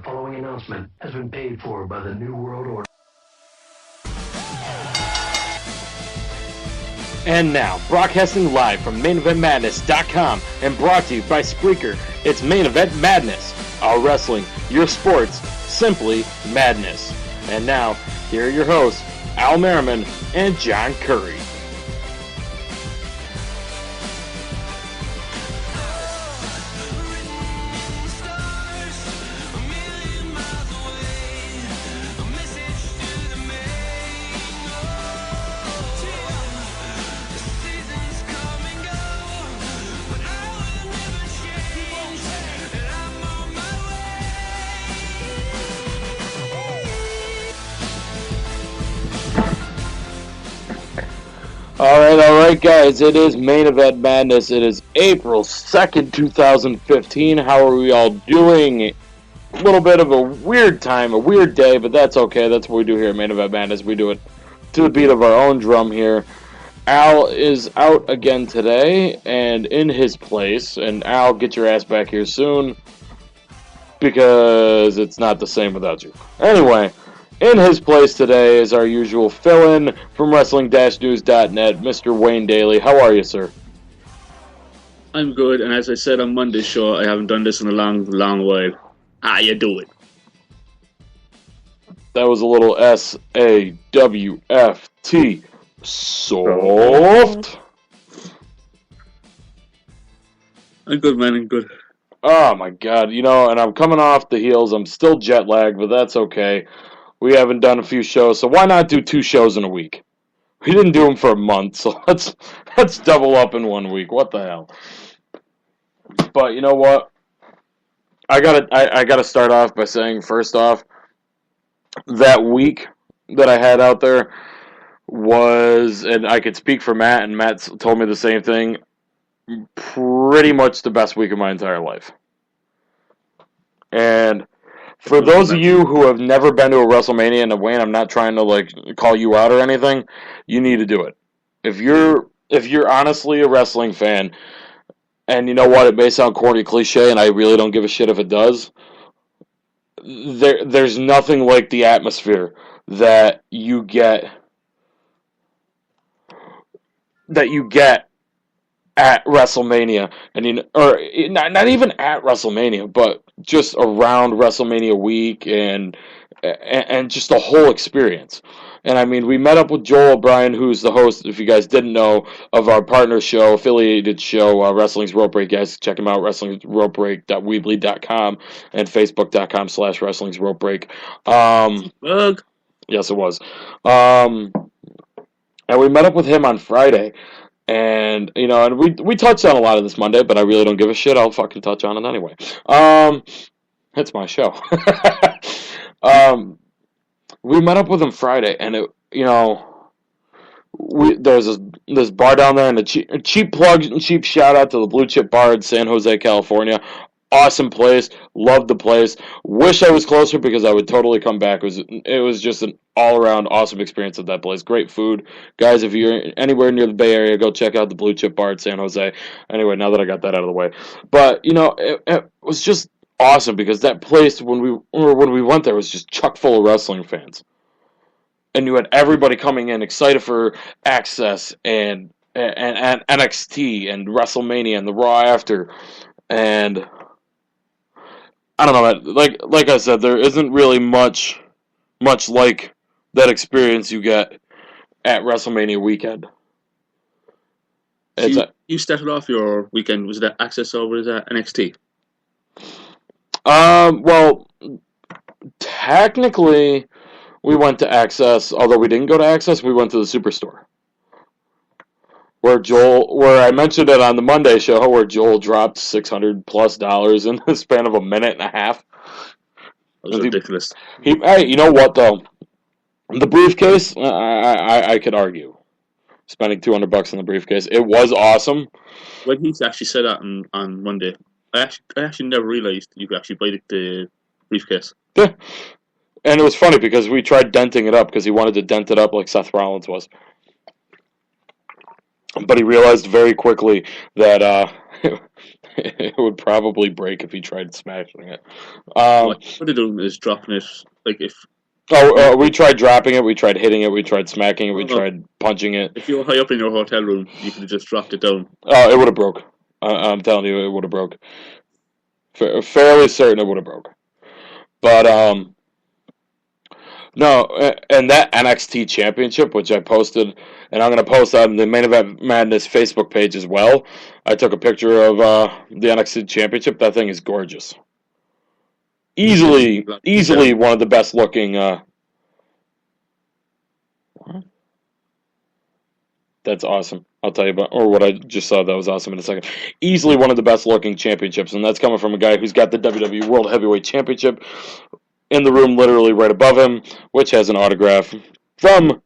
The following announcement has been paid for by the New World Order. And now, broadcasting live from MainEventMadness.com and brought to you by Spreaker, it's Main Event Madness. Our wrestling, your sports, simply madness. And now, here are your hosts, Al Merriman and John Curry. All right, guys, it is Main Event Madness. It is April 2nd, 2015. How are we all doing? A little bit of a weird time, a weird day, but that's okay. That's what we do here at Main Event Madness. We do it to the beat of our own drum here. Al is out again today, and in his place, and Al, get your ass back here soon, because it's not the same without you. Anyway, in his place today is our usual fill-in from Wrestling-News.net, Mr. Wayne Daly. How are you, sir? I'm good, and as I said on Monday's show, I haven't done this in a long while. You do it. That was a little S-A-W-F-T. Soft. I'm good, man, I'm good. Oh, my God. You know, and I'm coming off the heels. I'm still jet-lagged, but that's okay. We haven't done a few shows, so why not do 2 shows in a week? We didn't do them for a month, so let's double up in 1 week. What the hell? But you know what? I gotta start off by saying, first off, that week that I had out there was, and I could speak for Matt, and Matt told me the same thing, pretty much the best week of my entire life. And for those of you who have never been to a WrestleMania, and Wayne, I'm not trying to call you out or anything, you need to do it. If you're honestly a wrestling fan, and you know what, it may sound corny, cliche, and I really don't give a shit if it does. There's nothing like the atmosphere that you get at WrestleMania, and or not even at WrestleMania, but just around WrestleMania week and just the whole experience. And I mean, we met up with Joel O'Brien, who's the host, if you guys didn't know, of our partner show, affiliated show, Wrestling's Rope Break. Guys, check him out, wrestlingsropebreak.weebly.com and facebook.com/Wrestling's Rope Break. Yes, it was. And we met up with him on Friday. And, and we touched on a lot of this Monday, but I really don't give a shit. I'll fucking touch on it anyway. It's my show. We met up with him Friday, and there's this bar down there, and a cheap plug and cheap shout out to the Blue Chip Bar in San Jose, California. Awesome place. Loved the place. Wish I was closer because I would totally come back. It was just an all-around awesome experience at that place. Great food. Guys, if you're anywhere near the Bay Area, go check out the Blue Chip Bar at San Jose. Anyway, now that I got that out of the way. But, it was just awesome because that place, when we went there, was just chock full of wrestling fans. And you had everybody coming in excited for Access and NXT and WrestleMania and the Raw after. And I don't know, like I said, there isn't really much like that experience you get at WrestleMania weekend. So you started off your weekend, was that Access or was that NXT? Well, technically, we went to Access, although we didn't go to Access, we went to the Superstore. Where I mentioned it on the Monday show, where Joel dropped $600+ in the span of a minute and a half. That was ridiculous. Hey, you know what though? The briefcase, I could argue. Spending $200 on the briefcase, it was awesome. When he actually said that on Monday, I actually never realized you could actually buy the briefcase. Yeah, and it was funny because we tried denting it up because he wanted to dent it up like Seth Rollins was. But he realized very quickly that It would probably break if he tried smashing it. What they're doing is dropping it. Like if We tried dropping it, we tried hitting it, we tried smacking it, we tried punching it. if you were high up in your hotel room, you could have just dropped it down. Oh, it would have broke. I'm telling you, it would have broke. Fairly certain it would have broke. But no, and that NXT Championship, which I posted, and I'm going to post on the Main Event Madness Facebook page as well. I took a picture of the NXT Championship. That thing is gorgeous. Easily one of the best looking. That's awesome. I'll tell you about, or what I just saw that was awesome in a second. Easily one of the best looking championships, and that's coming from a guy who's got the WWE World Heavyweight Championship in the room literally right above him, which has an autograph from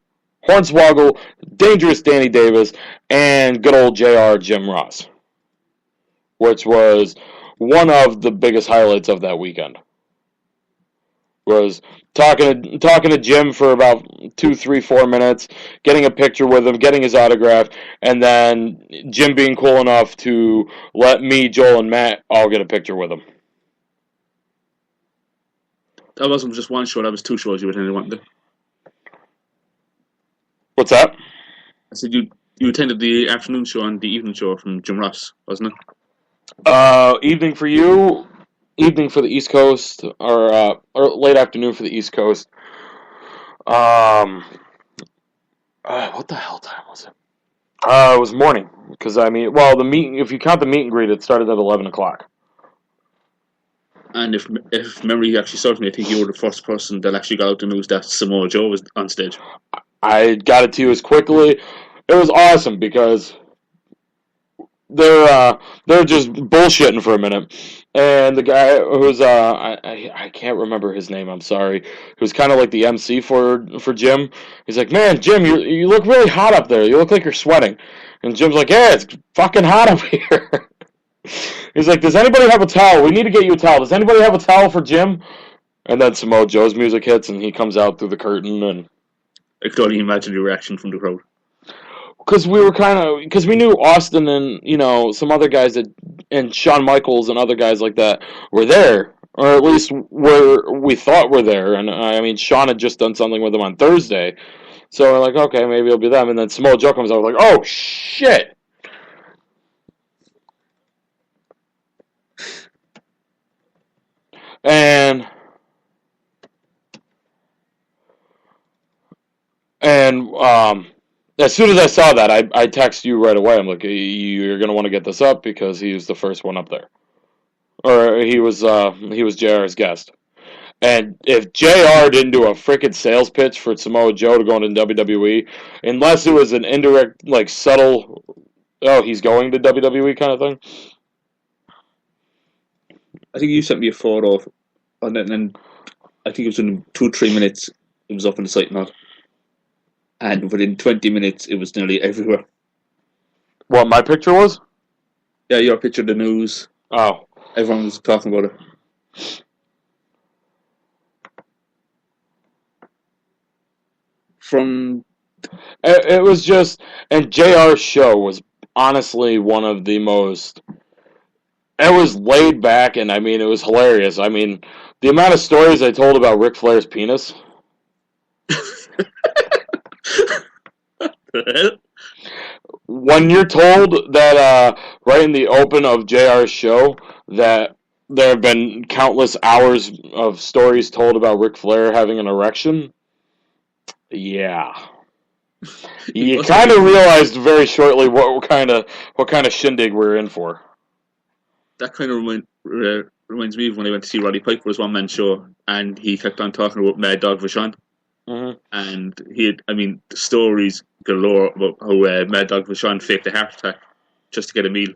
Hornswoggle, Dangerous Danny Davis, and good old JR Jim Ross, which was one of the biggest highlights of that weekend. Was talking to Jim for about 2, 3, 4 minutes, getting a picture with him, getting his autograph, and then Jim being cool enough to let me, Joel, and Matt all get a picture with him. That wasn't just one show, that was 2 shows you attended, weren't they? What's that? I said you attended the afternoon show and the evening show from Jim Ross, wasn't it? Evening for you, evening for the East Coast, or late afternoon for the East Coast. What the hell time was it? It was morning, because the meeting, if you count the meet and greet, it started at 11 o'clock. And if memory actually serves me, I think you were the first person that actually got out the news that Samoa Joe was on stage. I got it to you as quickly. It was awesome because they're just bullshitting for a minute, and the guy who's I can't remember his name. I'm sorry. Who's kind of like the MC for Jim. He's like, man, Jim, you look really hot up there. You look like you're sweating. And Jim's like, yeah, it's fucking hot up here. He's like, does anybody have a towel? We need to get you a towel. Does anybody have a towel for Jim? And then Samoa Joe's music hits, and he comes out through the curtain, and I could only imagine the reaction from the crowd. Because we knew Austin and some other guys and Shawn Michaels and other guys like that were there, or at least we thought were there. And I mean, Shawn had just done something with them on Thursday, so we're like, okay, maybe it'll be them. And then Samoa Joe comes out like, oh shit. And as soon as I saw that, I texted you right away. I'm like, you're gonna want to get this up because he was the first one up there, or he was JR's guest. And if JR didn't do a freaking sales pitch for Samoa Joe to go into WWE, unless it was an indirect, like subtle, oh, he's going to WWE kind of thing. I think you sent me a photo of, and then I think it was in 2-3 minutes. It was up on the site now, and within 20 minutes, it was nearly everywhere. What my picture was? Yeah, your picture, the news. Oh, everyone was talking about it. It was just, and JR's show was honestly one of the most. It was laid back, and I mean, it was hilarious. I mean, the amount of stories I told about Ric Flair's penis. When you're told that right in the open of JR's show that there have been countless hours of stories told about Ric Flair having an erection, yeah. You kind of realized very shortly what kind of shindig we're in for. That kind of reminds me of when I went to see Roddy Piper's one-man show, and he kept on talking about Mad Dog Vachon. Mm-hmm. And the stories galore about how Mad Dog Vachon faked a heart attack just to get a meal.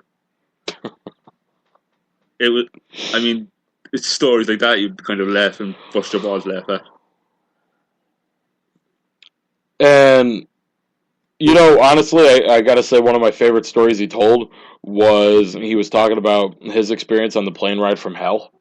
It's stories like that you'd kind of laugh and bust your balls laugh at. And, honestly, I gotta say one of my favorite stories he told was he was talking about his experience on the plane ride from hell.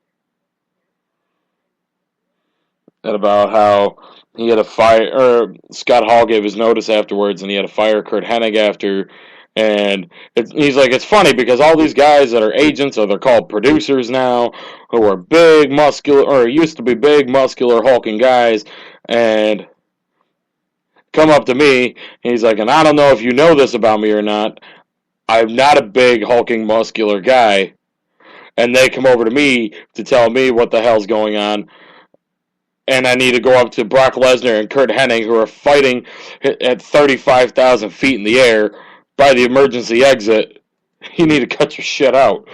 And about how he had a fire, or Scott Hall gave his notice afterwards, and he had to fire Kurt Hennig after, And he's like, it's funny because all these guys that are agents, or they're called producers now, who are big, muscular, or used to be big, muscular, hulking guys, and come up to me, and he's like, and I don't know if you know this about me or not, I'm not a big, hulking, muscular guy. And they come over to me to tell me what the hell's going on. And I need to go up to Brock Lesnar and Kurt Hennig, who are fighting at 35,000 feet in the air by the emergency exit. You need to cut your shit out.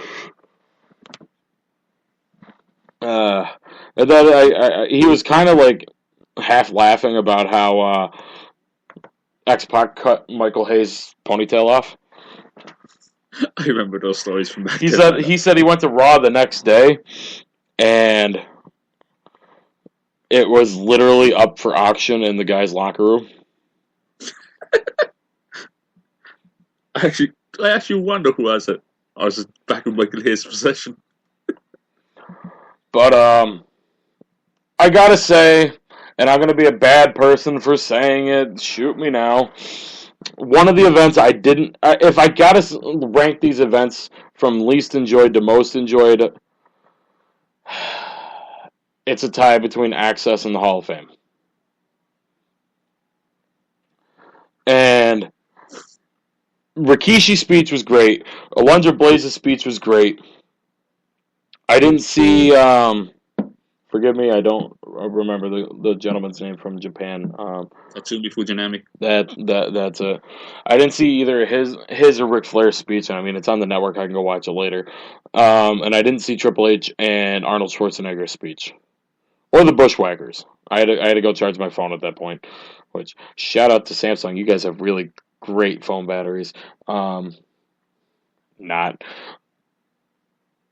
And then he was kind of like half laughing about how X-Pac cut Michael Hayes' ponytail off. I remember those stories from back He then. said he went to Raw the next day, and it was literally up for auction in the guy's locker room. I actually wonder who has it. I was back in Michael Hayes' possession. But I gotta say, and I'm gonna be a bad person for saying it, shoot me now. One of the events I didn't, if I gotta rank these events from least enjoyed to most enjoyed, it's a tie between Access and the Hall of Fame. And Rikishi's speech was great. Alundra Blaze's speech was great. I didn't see, forgive me, I don't remember the gentleman's name from Japan. Tatsumi Fujinami. That's a. I didn't see either his or Ric Flair's speech. I mean, it's on the network. I can go watch it later. And I didn't see Triple H and Arnold Schwarzenegger's speech, or the Bushwhackers. I had to go charge my phone at that point. Which, shout out to Samsung. You guys have really great phone batteries. Not.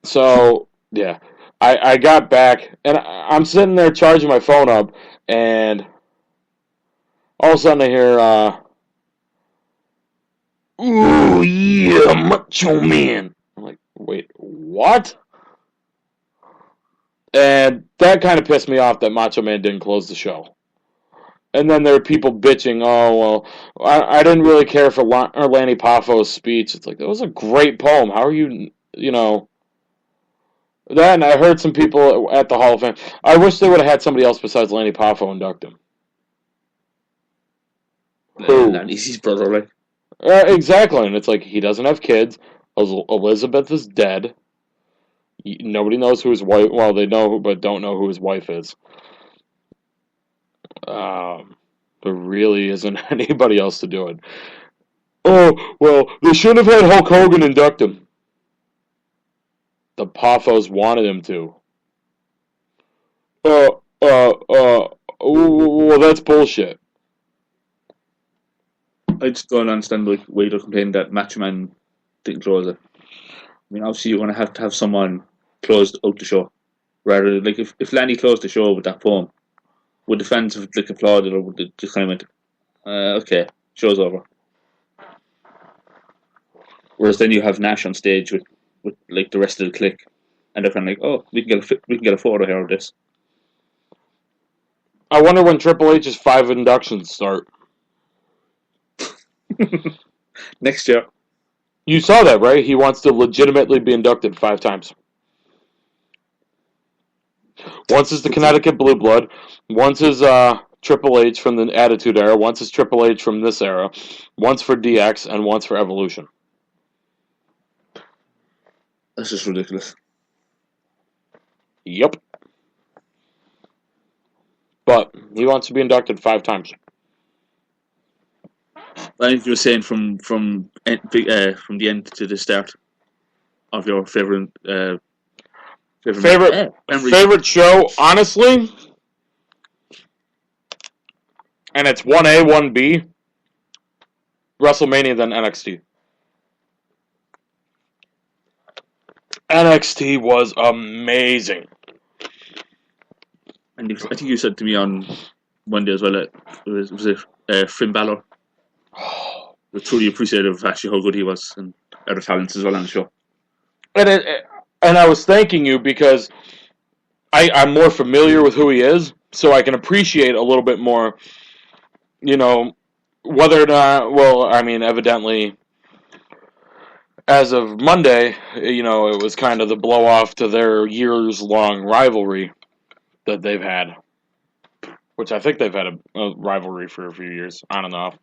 So yeah, I got back and I'm sitting there charging my phone up, and all of a sudden I hear, "Ooh yeah, Macho Man." I'm like, wait, what? And that kind of pissed me off that Macho Man didn't close the show. And then there were people bitching, oh, well, I didn't really care for Lanny Poffo's speech. It's like, that was a great poem. How are you, Then I heard some people at the Hall of Fame. I wish they would have had somebody else besides Lanny Poffo induct him. Who? Lanny's his brother, like. Exactly, and it's like, he doesn't have kids. Elizabeth is dead. Nobody knows who his wife. Well, they know, but don't know who his wife is. There really isn't anybody else to do it. Oh well, they shouldn't have had Hulk Hogan induct him. The Poffos wanted him to. Well, that's bullshit. I just don't understand like why they're complaining that Macho Man didn't close it. I mean, obviously you're going to have someone close out the show. Rather, like if Lanny closed the show with that poem, would the fans have like applauded, or would they just kind of went, okay, show's over? Whereas then you have Nash on stage with like the rest of the clique, and they're kind of like, oh, we can get a photo here of this. I wonder when Triple H's 5 inductions start. Next year. You saw that, right? He wants to legitimately be inducted 5 times. Once is the Connecticut Blue Blood. Once is Triple H from the Attitude Era. Once is Triple H from this era. Once for DX, and once for Evolution. That's just ridiculous. Yep. But he wants to be inducted 5 times. I think you were saying from the end to the start of your favorite favorite show, honestly, and it's 1A, 1B, WrestleMania, then NXT. NXT was amazing. And I think you said to me on Monday as well, was it Finn Balor? We're truly appreciative of actually how good he was and other talents as well on the show. And I was thanking you because I'm more familiar with who he is, so I can appreciate a little bit more, whether or not, well, I mean, evidently, as of Monday, you know, it was kind of the blow off to their years-long rivalry that they've had, which I think they've had a rivalry for a few years, on and off,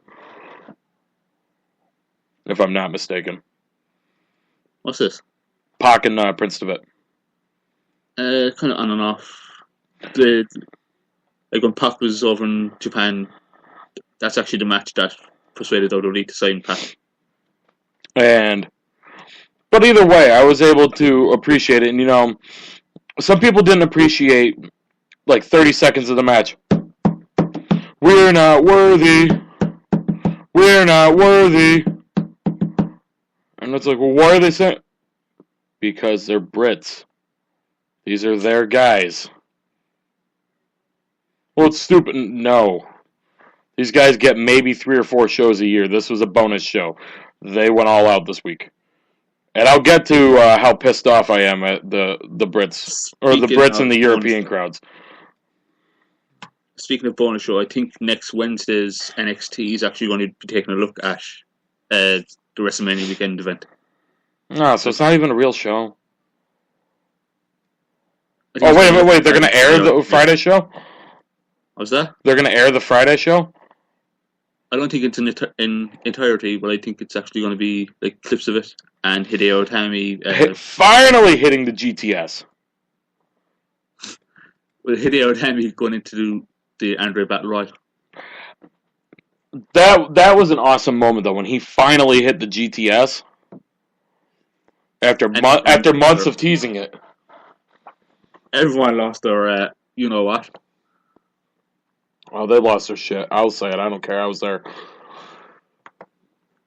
if I'm not mistaken. What's this? Pac and Prince Devitt. Kind of on and off. Like when Pac was over in Japan, that's actually the match that persuaded WWE to sign Pac. But either way, I was able to appreciate it. And, you know, some people didn't appreciate, like, 30 seconds of the match. We're not worthy. We're not worthy. And it's like, well, why are they saying? Because they're Brits. These are their guys. Well, it's stupid. No. These guys get maybe 3 or 4 shows a year. This was a bonus show. They went all out this week. And I'll get to how pissed off I am at the Brits. Or the Brits and the European crowds. Speaking of bonus show, I think next Wednesday's NXT is actually going to be taking a look at the WrestleMania weekend event. No, so it's not even a real show. Oh, wait. They're going to air the Friday show? What's that? They're going to air the Friday show? I don't think it's in entirety, but I think it's actually going to be like clips of it. And Hideo Itami... finally hitting the GTS. With Hideo Itami going into the Andre Battle Royal. That was an awesome moment, though, when he finally hit the GTS. After months of teasing it. Everyone lost their, you know what. Oh, they lost their shit. I'll say it. I don't care. I was there.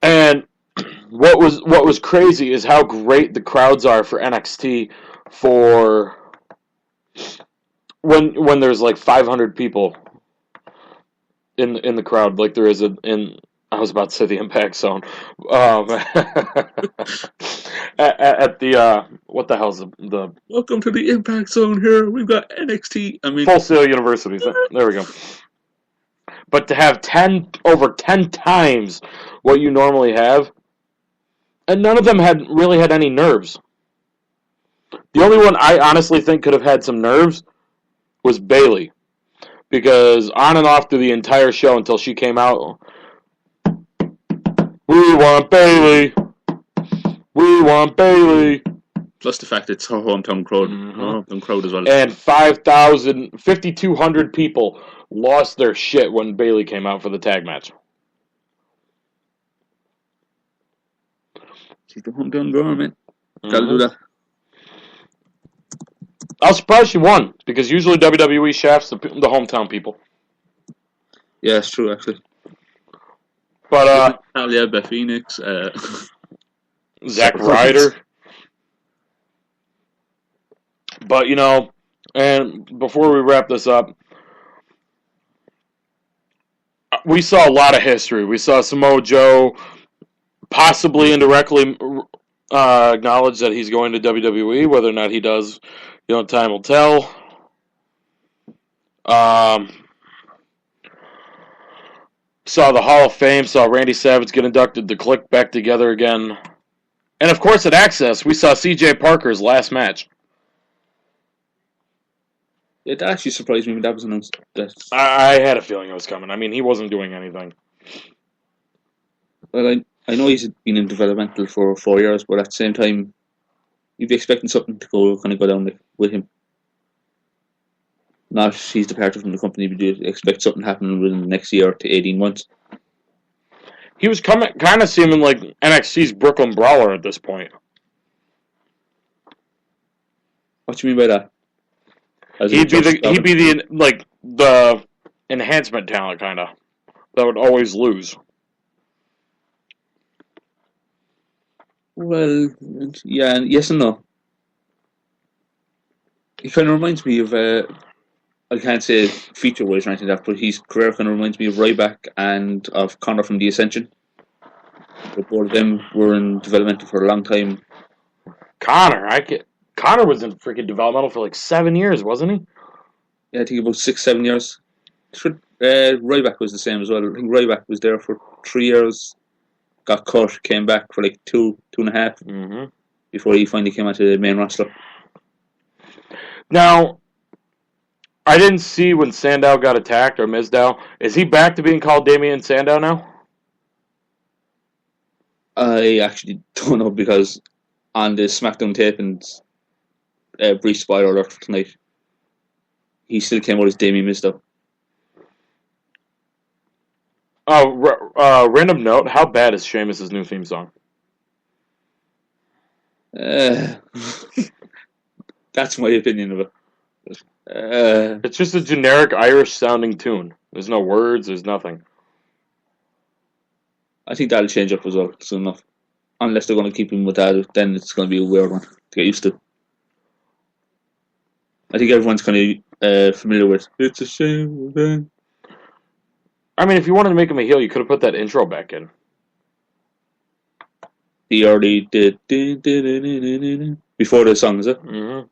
And what was crazy is how great the crowds are for NXT for when there's like 500 people in the crowd, like there is in I was about to say the Impact Zone. At the what the hell's the Welcome to the Impact Zone here. We've got NXT. I mean, Full Sail University. There we go. But to have over 10 times what you normally have, and none of them really had any nerves. The only one I honestly think could have had some nerves was Bayley, because on and off through the entire show until she came out, we want Bayley. We want Bayley. Plus the fact it's her hometown crowd, hometown crowd as well. And 5,200 people lost their shit when Bayley came out for the tag match. She's the hometown girl, man. Gotta do that. I was surprised she won, because usually WWE shafts the hometown people. Yeah, it's true, actually. But, Talia, Beth Phoenix, Zack Ryder. But, you know, and before we wrap this up, we saw a lot of history. We saw Samoa Joe possibly indirectly acknowledge that he's going to WWE. Whether or not he does, you know, time will tell. Saw the Hall of Fame. Saw Randy Savage get inducted. The Click back together again. And, of course, at Access, we saw C.J. Parker's last match. It actually surprised me when that was announced. I had a feeling it was coming. I mean, he wasn't doing anything. Well, I know he's been in developmental for 4 years, but at the same time, you'd be expecting something to go down with him. Not he's departed from the company, but you expect something to happen within the next year to 18 months. He was kind of seeming like NXT's Brooklyn Brawler at this point. What do you mean by that? He'd be the enhancement talent, kind of, that would always lose. Well, yeah, yes and no. He kind of reminds me of, I can't say feature-wise or anything like that, but his career kind of reminds me of Ryback and of Connor from The Ascension. But both of them were in developmental for a long time. Connor was in freaking developmental for like 7 years, wasn't he? Yeah, I think about 6-7 years. Ryback was the same as well. I think Ryback was there for 3 years. got cut, came back for like two and a half before he finally came onto the main roster. Now, I didn't see when Sandow got attacked, or Mizdow. Is he back to being called Damien Sandow now? I actually don't know, because on the SmackDown tapings, brief spoiler alert for tonight, he still came out as Damien Mizdow. Oh, random note, how bad is Sheamus' new theme song? That's my opinion of it. It's just a generic Irish-sounding tune. There's no words, there's nothing. I think that'll change up as well soon enough. Unless they're going to keep him with that, then it's going to be a weird one to get used to. I think everyone's kind of familiar with "It's a Shame Then." I mean, if you wanted to make him a heel, you could have put that intro back in. He already did before the song, is it? Mm-hmm.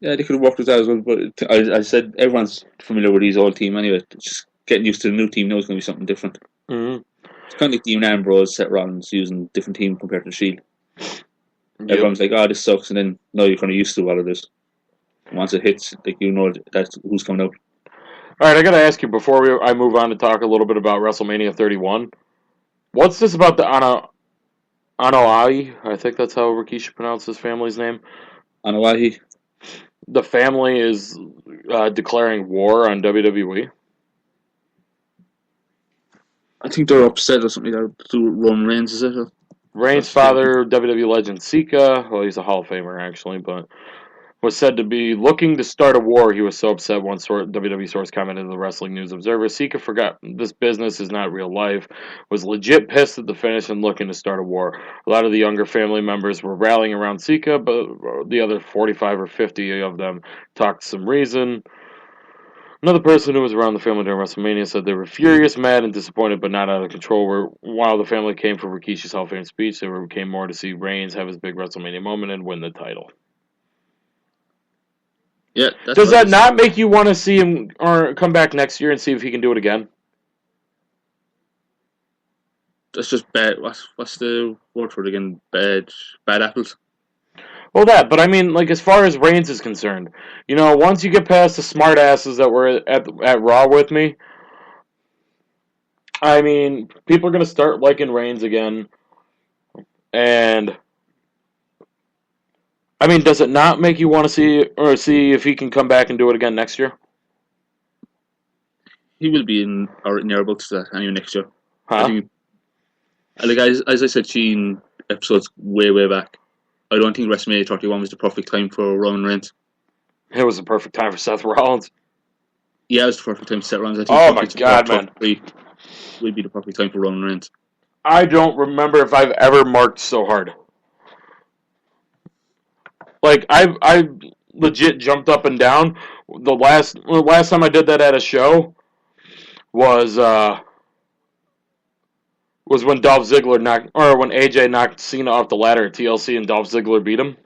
Yeah, they could have worked with that as well. But I said everyone's familiar with his old team anyway. It's just getting used to the new team now is going to be something different. Mm-hmm. It's kind of like Dean Ambrose, Seth Rollins using different team compared to the Shield. Yep. Everyone's like, "Oh, this sucks," and then no, you're kind of used to what it is. Once it hits, like, you know that's who's coming out. All right, I got to ask you before I move on to talk a little bit about WrestleMania 31. What's this about the Anoa'i? I think that's how Rikishi pronounced his family's name. Anoa'i. The family is declaring war on WWE. I think they're upset or something like that. Roman Reigns, is it? Reigns' father, WWE legend Sika, well, he's a Hall of Famer actually, but was said to be looking to start a war. He was so upset, one WWE source commented to the Wrestling News Observer. Sika forgot this business is not real life, was legit pissed at the finish and looking to start a war. A lot of the younger family members were rallying around Sika, but the other 45 or 50 of them talked some reason. Another person who was around the family during WrestleMania said they were furious, mad, and disappointed, but not out of control. While the family came for Rikishi's Hall of Fame speech, they came more to see Reigns have his big WrestleMania moment and win the title. Yeah. Does that not make you want to see him or come back next year and see if he can do it again? That's just bad. What's the word for it again? Bad apples. Well, but I mean, like, as far as Reigns is concerned, you know, once you get past the smart asses that were at Raw with me, I mean, people are going to start liking Reigns again. And, I mean, does it not make you want to see if he can come back and do it again next year? He will be in our books that anyway next year. Huh? I think, like, as I said, in episodes way back, I don't think WrestleMania 31 was the perfect time for Roman Reigns. It was the perfect time for Seth Rollins. Yeah, it was the perfect time for Seth Rollins. I think oh my God, man! Would be the perfect time for Roman Reigns. I don't remember if I've ever marked so hard. Like, I legit jumped up and down. The last time I did that at a show was when Dolph Ziggler when AJ knocked Cena off the ladder at TLC and Dolph Ziggler beat him.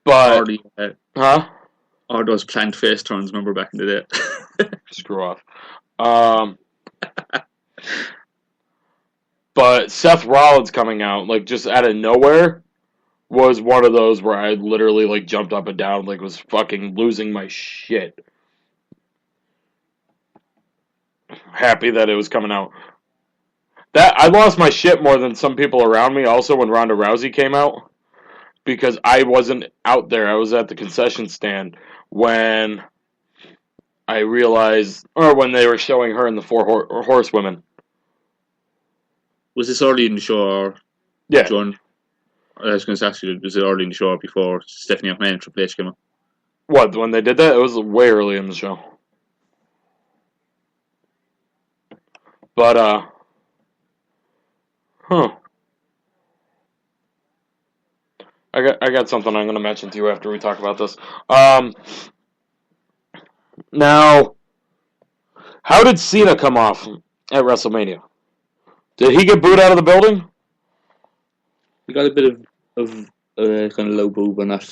But Or those planned face turns, remember back in the day? Screw off. But Seth Rollins coming out, like, just out of nowhere, was one of those where I literally, like, jumped up and down, like, was fucking losing my shit. Happy that it was coming out. I lost my shit more than some people around me also when Ronda Rousey came out, because I wasn't out there. I was at the concession stand when I realized, or when they were showing her in the Four Horsewomen. Was this early in the show, or yeah? John, I was going to ask you, was it early in the show or before Stephanie McMahon and Triple H came up? What, when they did that? It was way early in the show. But I got something I'm going to mention to you after we talk about this. Now, how did Cena come off at WrestleMania? Did he get booed out of the building? He got a bit of kind of low boo, but not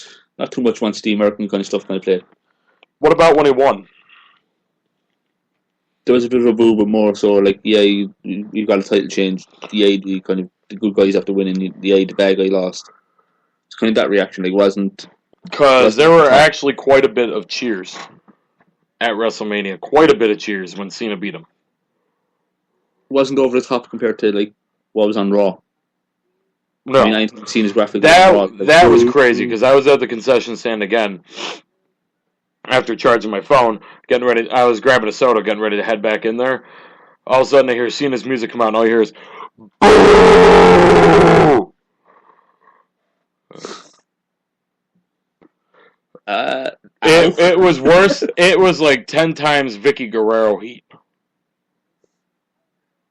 too much once the American kind of stuff kind of played. What about when he won? there was a bit of a boo, but more so like, yeah, you got a title change. Yeah, the kind of the good guys have to win, and the bad guy lost. It's kind of that reaction. Like, Because there wasn't were the top. actually quite a bit of cheers at WrestleMania. Quite a bit of cheers when Cena beat him. Wasn't over the top compared to like what was on Raw. No. I mean, I think Cena's graphic was on Raw. Like, That was crazy because I was at the concession stand again after charging my phone, getting ready. I was grabbing a soda, getting ready to head back in there. All of a sudden, I hear Cena's music come out, and all you hear is boo! It was worse. It was like 10 times Vicky Guerrero heat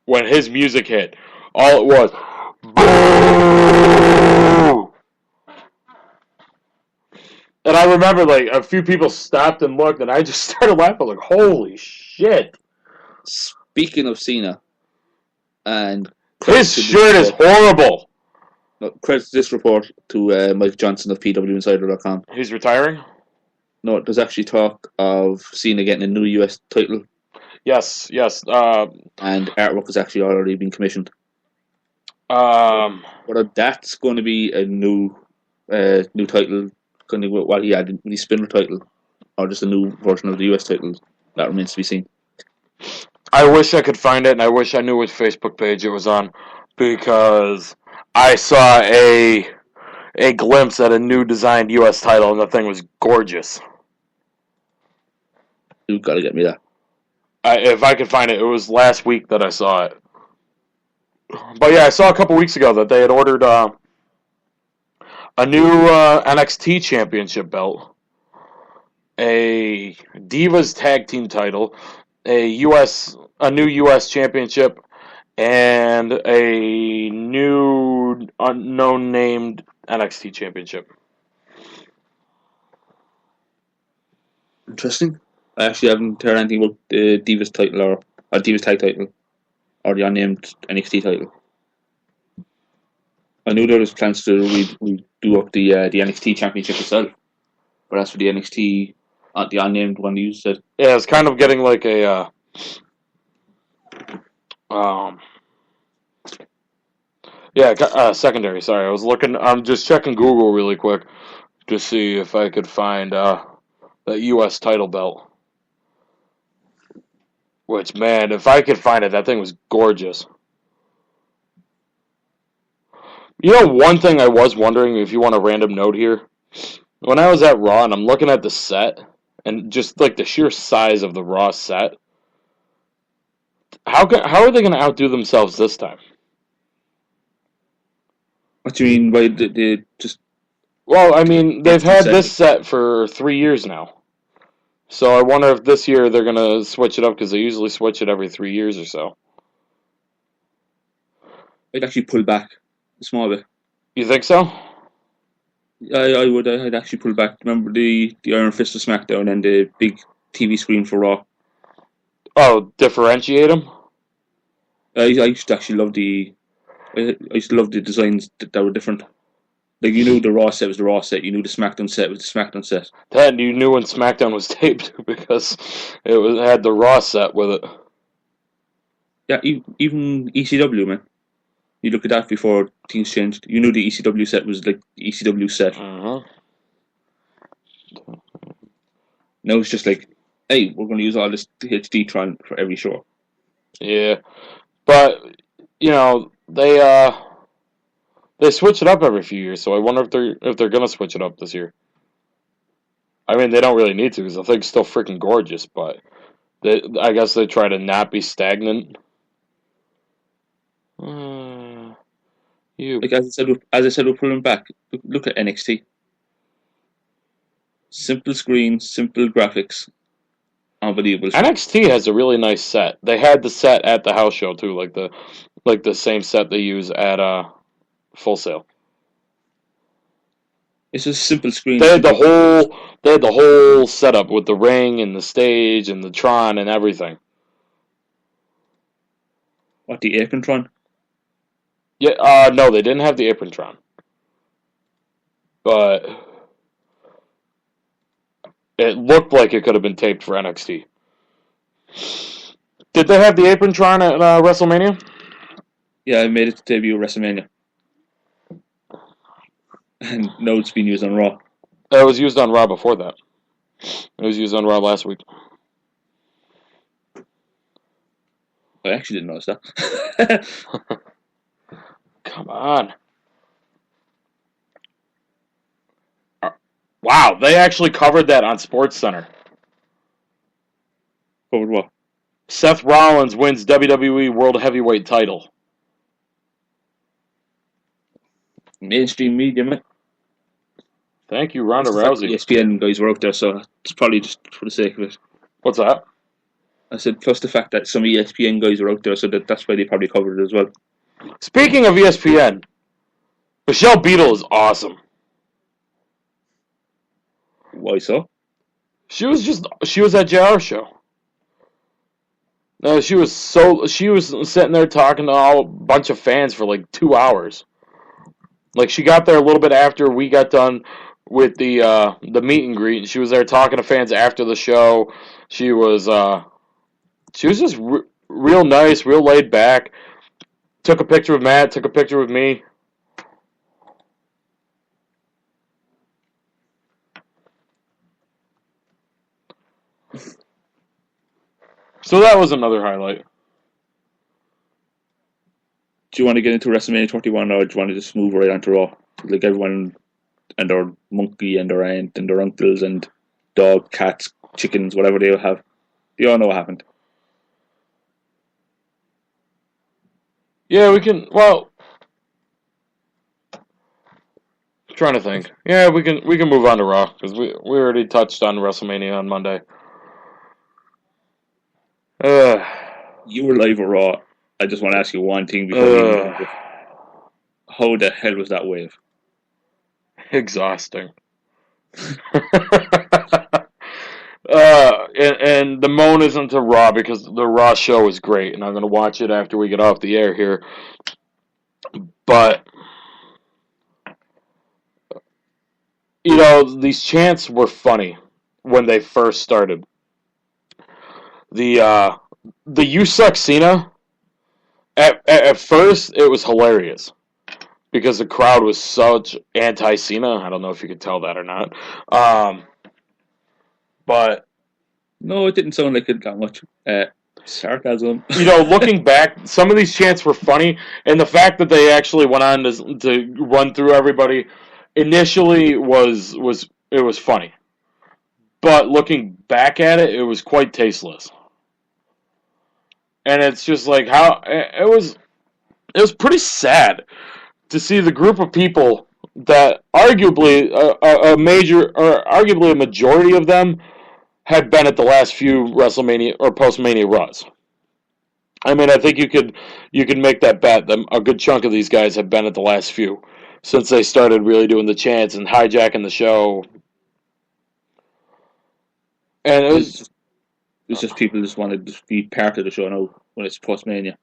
when his music hit. All it was boo! And I remember, like, a few people stopped and looked, and I just started laughing, like, holy shit. Speaking of Cena, and his shirt is horrible. Credits this report to Mike Johnson of PWInsider.com. He's retiring? No, there's actually talk of Cena getting a new US title. Yes. And artwork has actually already been commissioned. Whether that's going to be a new title, kind of what he had in his spinner title, or just a new version of the US title, that remains to be seen. I wish I could find it, and I wish I knew which Facebook page it was on, because I saw a glimpse at a new designed US title, and the thing was gorgeous. You've got to get me that. If I could find it, it was last week that I saw it. But yeah, I saw a couple weeks ago that they had ordered a new NXT Championship belt, a Divas Tag Team title, a new US Championship, and a new unknown named NXT Championship. Interesting. I actually haven't heard anything about the Divas title or Divas Tag title or the unnamed NXT title. I knew there was plans to redo up the NXT Championship itself, but as for the NXT, the unnamed one you said, yeah, it's kind of getting like a secondary. Sorry, I'm just checking Google really quick to see if I could find that U.S. title belt. Which, man, if I could find it, that thing was gorgeous. You know, one thing I was wondering, if you want a random note here, when I was at Raw and I'm looking at the set, and just like the sheer size of the Raw set, how are they going to outdo themselves this time? What do you mean by the just? Well, I mean, they've had this set for 3 years now. So I wonder if this year they're going to switch it up, because they usually switch it every 3 years or so. I'd actually pull back a small bit. You think so? I would. I'd actually pull back. Remember the Iron Fist of SmackDown and the big TV screen for Raw? Oh, differentiate them? I used to actually love I used to love the designs that were different. Like, you knew the Raw set was the Raw set. You knew the SmackDown set was the SmackDown set. That you knew when SmackDown was taped, because it had the Raw set with it. Yeah, even ECW, man. You look at that before things changed. You knew the ECW set was like the ECW set. Uh-huh. Now it's just like, hey, we're going to use all this HD Tron for every show. Yeah, but you know they switch it up every few years, so I wonder if they're gonna switch it up this year. I mean, they don't really need to, because the thing's still freaking gorgeous, but I guess they try to not be stagnant. Like, as I said, we're pulling back. Look at NXT. Simple screen, simple graphics, unbelievable. NXT has a really nice set. They had the set at the house show too, like the same set they use at Full Sail. It's a simple screen. They had the whole setup with the ring and the stage and the Tron and everything. What, the Apron Tron? Yeah, no, they didn't have the Apron Tron. But it looked like it could have been taped for NXT. Did they have the Apron-tron at WrestleMania? Yeah, I made it to debut WrestleMania. And now it's been used on Raw. It was used on Raw before that. It was used on Raw last week. I actually didn't notice that. Come on. Wow, they actually covered that on SportsCenter. Covered what? Seth Rollins wins WWE World Heavyweight title. Mainstream media, man. Thank you, Ronda The fact Rousey. the ESPN guys were out there, so it's probably just for the sake of it. What's that? I said, plus the fact that some ESPN guys were out there, so that's why they probably covered it as well. Speaking of ESPN, Michelle Beadle is awesome. Why so? She was at JR show. She was sitting there talking to a bunch of fans for like 2 hours. Like, she got there a little bit after we got done with the meet and greet, and she was there talking to fans after the show. She was just real nice, real laid back. Took a picture with Matt, took a picture with me. So that was another highlight. Do you want to get into WrestleMania 31, or do you want to just move right on to Raw? Like everyone and their monkey and their aunt and their uncles and dog, cats, chickens, whatever they have. They all know what happened. Yeah, we can. Well, I'm trying to think. Yeah, we can move on to Raw because we already touched on WrestleMania on Monday. You were live at Raw. I just want to ask you one thing before we move on. How the hell was that wave? Exhausting. And the moan isn't to Raw because the Raw show is great, and I'm going to watch it after we get off the air here. But, you know, these chants were funny when they first started. The You Suck Cena, at first, it was hilarious. Because the crowd was such anti-Cena. I don't know if you could tell that or not. But no, it didn't sound like it that much. Sarcasm. You know, looking back, some of these chants were funny, and the fact that they actually went on to run through everybody initially was funny. But looking back at it, it was quite tasteless. And it's just like how it was pretty sad to see the group of people that arguably arguably a majority of them had been at the last few WrestleMania or post-Mania Raws. I mean, I think you could make that bet that a good chunk of these guys have been at the last few since they started really doing the chants and hijacking the show. And it's just people just want to be part of the show now when it's post-Mania.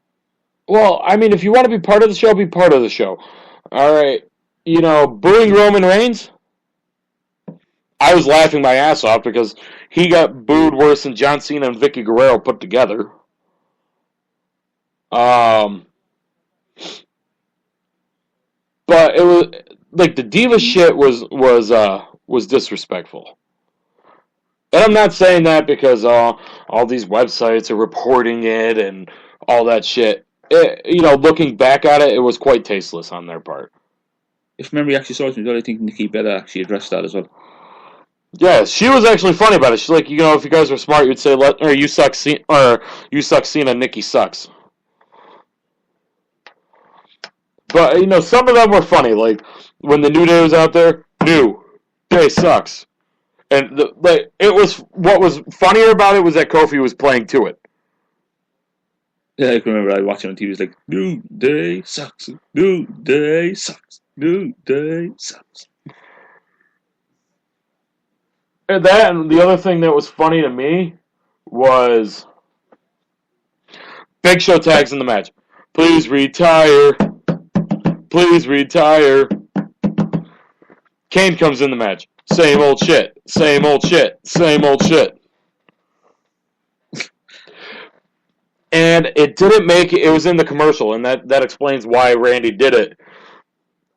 Well, I mean, if you want to be part of the show, be part of the show. All right. You know, booing Roman Reigns, I was laughing my ass off because he got booed worse than John Cena and Vicky Guerrero put together. But it was like the diva shit was disrespectful. And I'm not saying that because all these websites are reporting it and all that shit. You know, looking back at it, it was quite tasteless on their part. If memory actually serves me, I think Nikki Bella actually addressed that as well. Yeah, she was actually funny about it. She's like, you know, if you guys were smart, you'd say, you suck Cena, Nikki sucks. But, you know, some of them were funny. Like, when the New Day was out there, New Day sucks. And, what was funnier about it was that Kofi was playing to it. Yeah, I can remember I watching on TV. It was like, New Day sucks. New Day sucks. New Day sucks. And the other thing that was funny to me was Big Show tags in the match. Please retire. Please retire. Kane comes in the match. Same old shit. Same old shit. Same old shit. And it didn't make it. It was in the commercial, and that explains why Randy did it.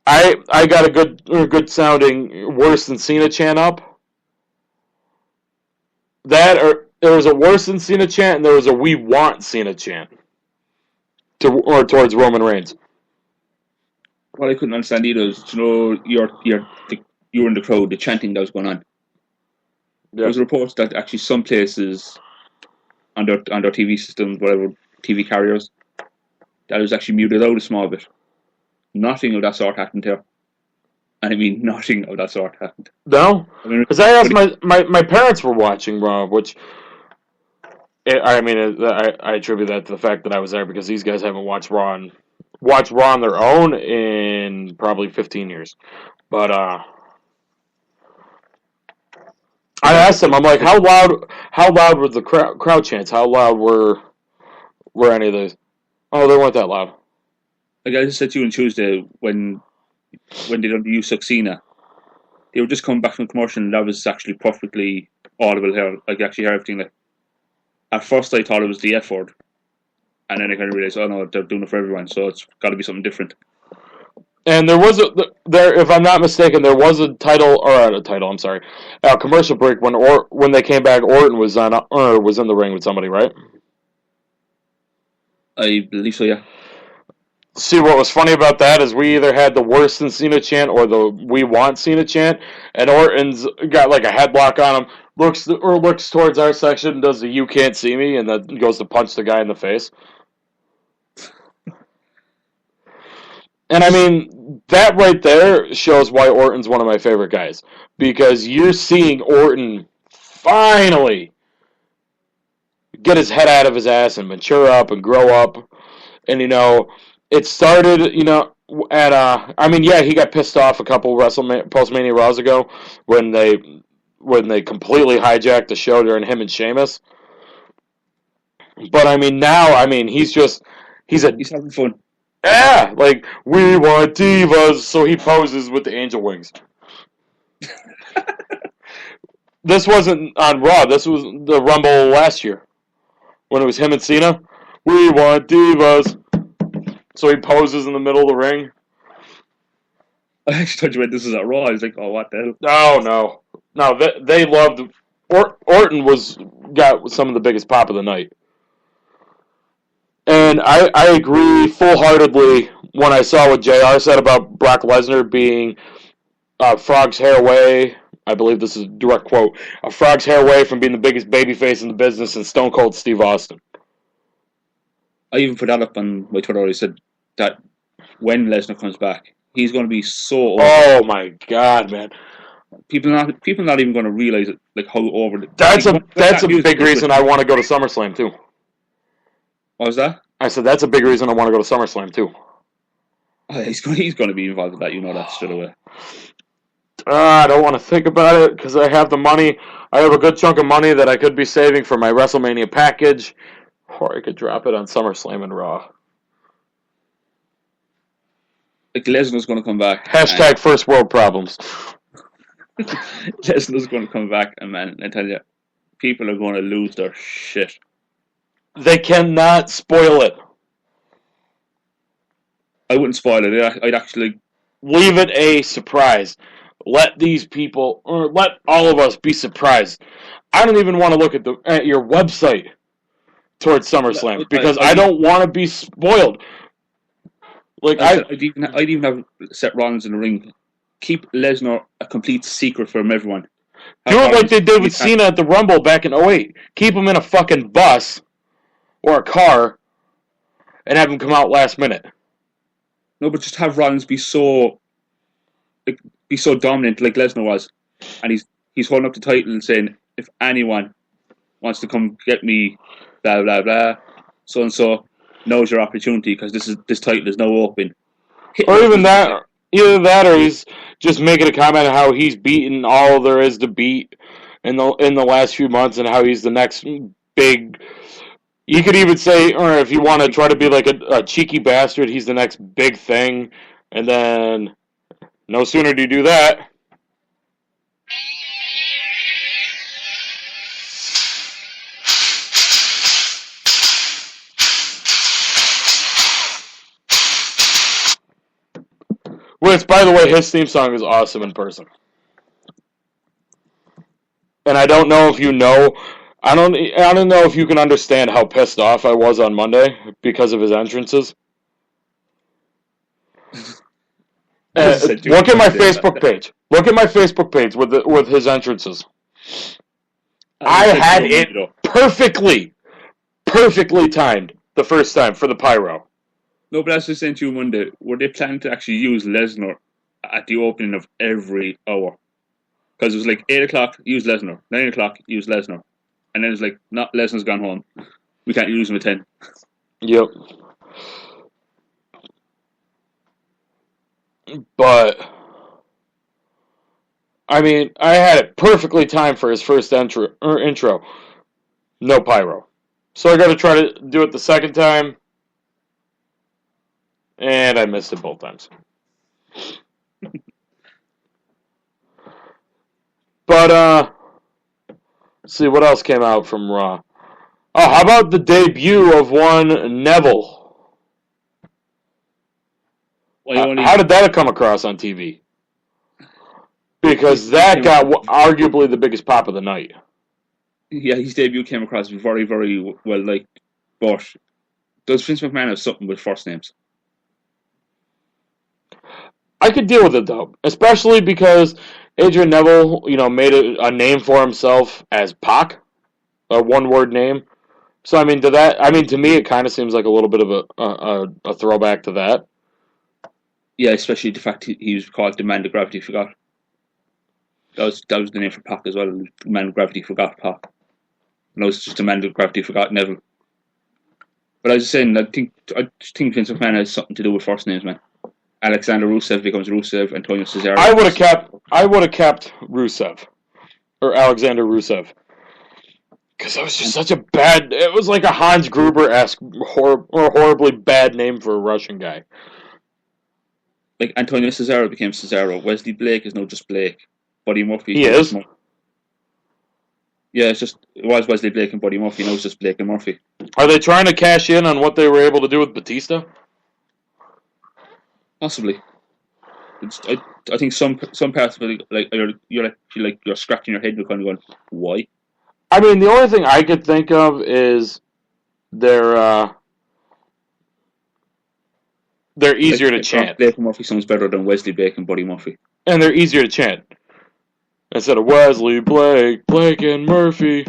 I got a good sounding worse than Cena chant up. There was a worse than Cena chant, and there was a we want Cena chant towards Roman Reigns. What I couldn't understand either is, you were in the crowd, the chanting that was going on. Yeah. There was reports that actually some places on their TV systems, whatever TV carriers, that it was actually muted out a small bit. Nothing of that sort happened here. And I mean, nothing of that sort happened. No? Because I asked my parents were watching Raw, which, I attribute that to the fact that I was there because these guys haven't watched Raw on their own in probably 15 years. But, I asked them, I'm like, how loud were the crowd chants? How loud were any of those? Oh, they weren't that loud. Like I just said to you on Tuesday, when they done the You Suck Cena, they were just coming back from commercial, and that was actually perfectly audible here. Like, actually hear everything. Like, at first I thought it was the F word, and then I kind of realized, oh no, they're doing it for everyone, so it's got to be something different. And there was if I'm not mistaken, there was a commercial break when they came back. Orton was in the ring with somebody, right? I believe so, yeah. See, what was funny about that is we either had the worse than Cena chant or the we want Cena chant, and Orton's got like a headlock on him, looks towards our section, does the you can't see me, and then goes to punch the guy in the face. And I mean, that right there shows why Orton's one of my favorite guys. Because you're seeing Orton finally get his head out of his ass and mature up and grow up. And, it started, he got pissed off a couple post-Mania Raws ago when they completely hijacked the show during him and Sheamus. But, he's having fun. Yeah, like, we want divas, so he poses with the angel wings. This wasn't on Raw, this was the Rumble last year, when it was him and Cena. We want divas. So he poses in the middle of the ring. I actually thought you meant this is at Raw. I was like, oh, what the hell? No, they loved... Orton got some of the biggest pop of the night. And I agree full-heartedly when I saw what JR said about Brock Lesnar being a frog's hair away. I believe this is a direct quote. A frog's hair away from being the biggest babyface in the business and Stone Cold Steve Austin. I even put that up on my Twitter. I said that when Lesnar comes back, he's going to be so over. Oh my God, man! People not even going to realize it, like how over. That's a big reason I want to go to SummerSlam too. What was that? I said that's a big reason I want to go to SummerSlam too. Oh, he's going to be involved with that. You know that straight away. I don't want to think about it because I have the money. I have a good chunk of money that I could be saving for my WrestleMania package, or I could drop it on SummerSlam and Raw. Like, Lesnar's going to come back. Hashtag first world problems. Lesnar's going to come back, and man, I tell you, people are going to lose their shit. They cannot spoil it. I wouldn't spoil it. I'd actually leave it a surprise. Let these people, or let all of us be surprised. I don't even want to look at your website towards SummerSlam because I don't want to be spoiled. Like I'd even have Seth Rollins in the ring. Keep Lesnar a complete secret from everyone. Do it like they did with Cena at the Rumble back in 2008. Keep him in a fucking bus or a car and have him come out last minute. No, but just have Rollins be so dominant like Lesnar was, and he's holding up the title and saying, if anyone wants to come get me, blah blah blah, so and so, now's your opportunity because this title is now open. Or even that, either that, or he's just making a comment on how he's beaten all there is to beat in the last few months, and how he's the next big. You could even say, or if you want to try to be like a cheeky bastard, he's the next big thing, and then no sooner do you do that. Which, by the way, his theme song is awesome in person. And I don't know if you know, I don't know if you can understand how pissed off I was on Monday because of his entrances. Look at my Facebook page. Look at my Facebook page with his entrances. I had it perfectly timed the first time for the pyro. No, but as I was saying to you Monday, were they planning to actually use Lesnar at the opening of every hour? Because it was like 8 o'clock, use Lesnar. 9 o'clock, use Lesnar. And then it was like, not Lesnar's gone home. We can't use him at 10. Yep. But, I mean, I had it perfectly timed for his first intro. No pyro. So I got to try to do it the second time. And I missed it both times. But, let's see, what else came out from Raw? Oh, how about the debut of one Neville? How did that come across on TV? Because that got arguably the biggest pop of the night. Yeah, his debut came across very, very well liked. But does Vince McMahon have something with first names? I could deal with it, though. Especially because Adrian Neville, made a name for himself as Pac. A one-word name. So, I mean, to me, it kind of seems like a little bit of a throwback to that. Yeah, especially the fact he was called the Man of Gravity Forgot. That was the name for Pac as well. The Man of Gravity Forgot Pac. And it was just the Man of Gravity Forgot Neville. But I was just saying, I think Vince McMahon has something to do with first names, man. Alexander Rusev becomes Rusev. Antonio Cesaro. I would have kept Rusev or Alexander Rusev. Because that was just such a bad... It was like a Hans Gruber-esque horribly bad name for a Russian guy. Like, Antonio Cesaro became Cesaro. Wesley Blake is now just Blake. Buddy Murphy... He is? Yeah, it was Wesley Blake and Buddy Murphy. Now it's just Blake and Murphy. Are they trying to cash in on what they were able to do with Batista? Possibly. I think some parts of it, like, you're scratching your head and you're kind of going, why? I mean, the only thing I could think of is they're easier to chant. Blake and Murphy sounds better than Wesley Blake and Buddy Murphy. And they're easier to chant. Instead of Wesley Blake, Blake and Murphy,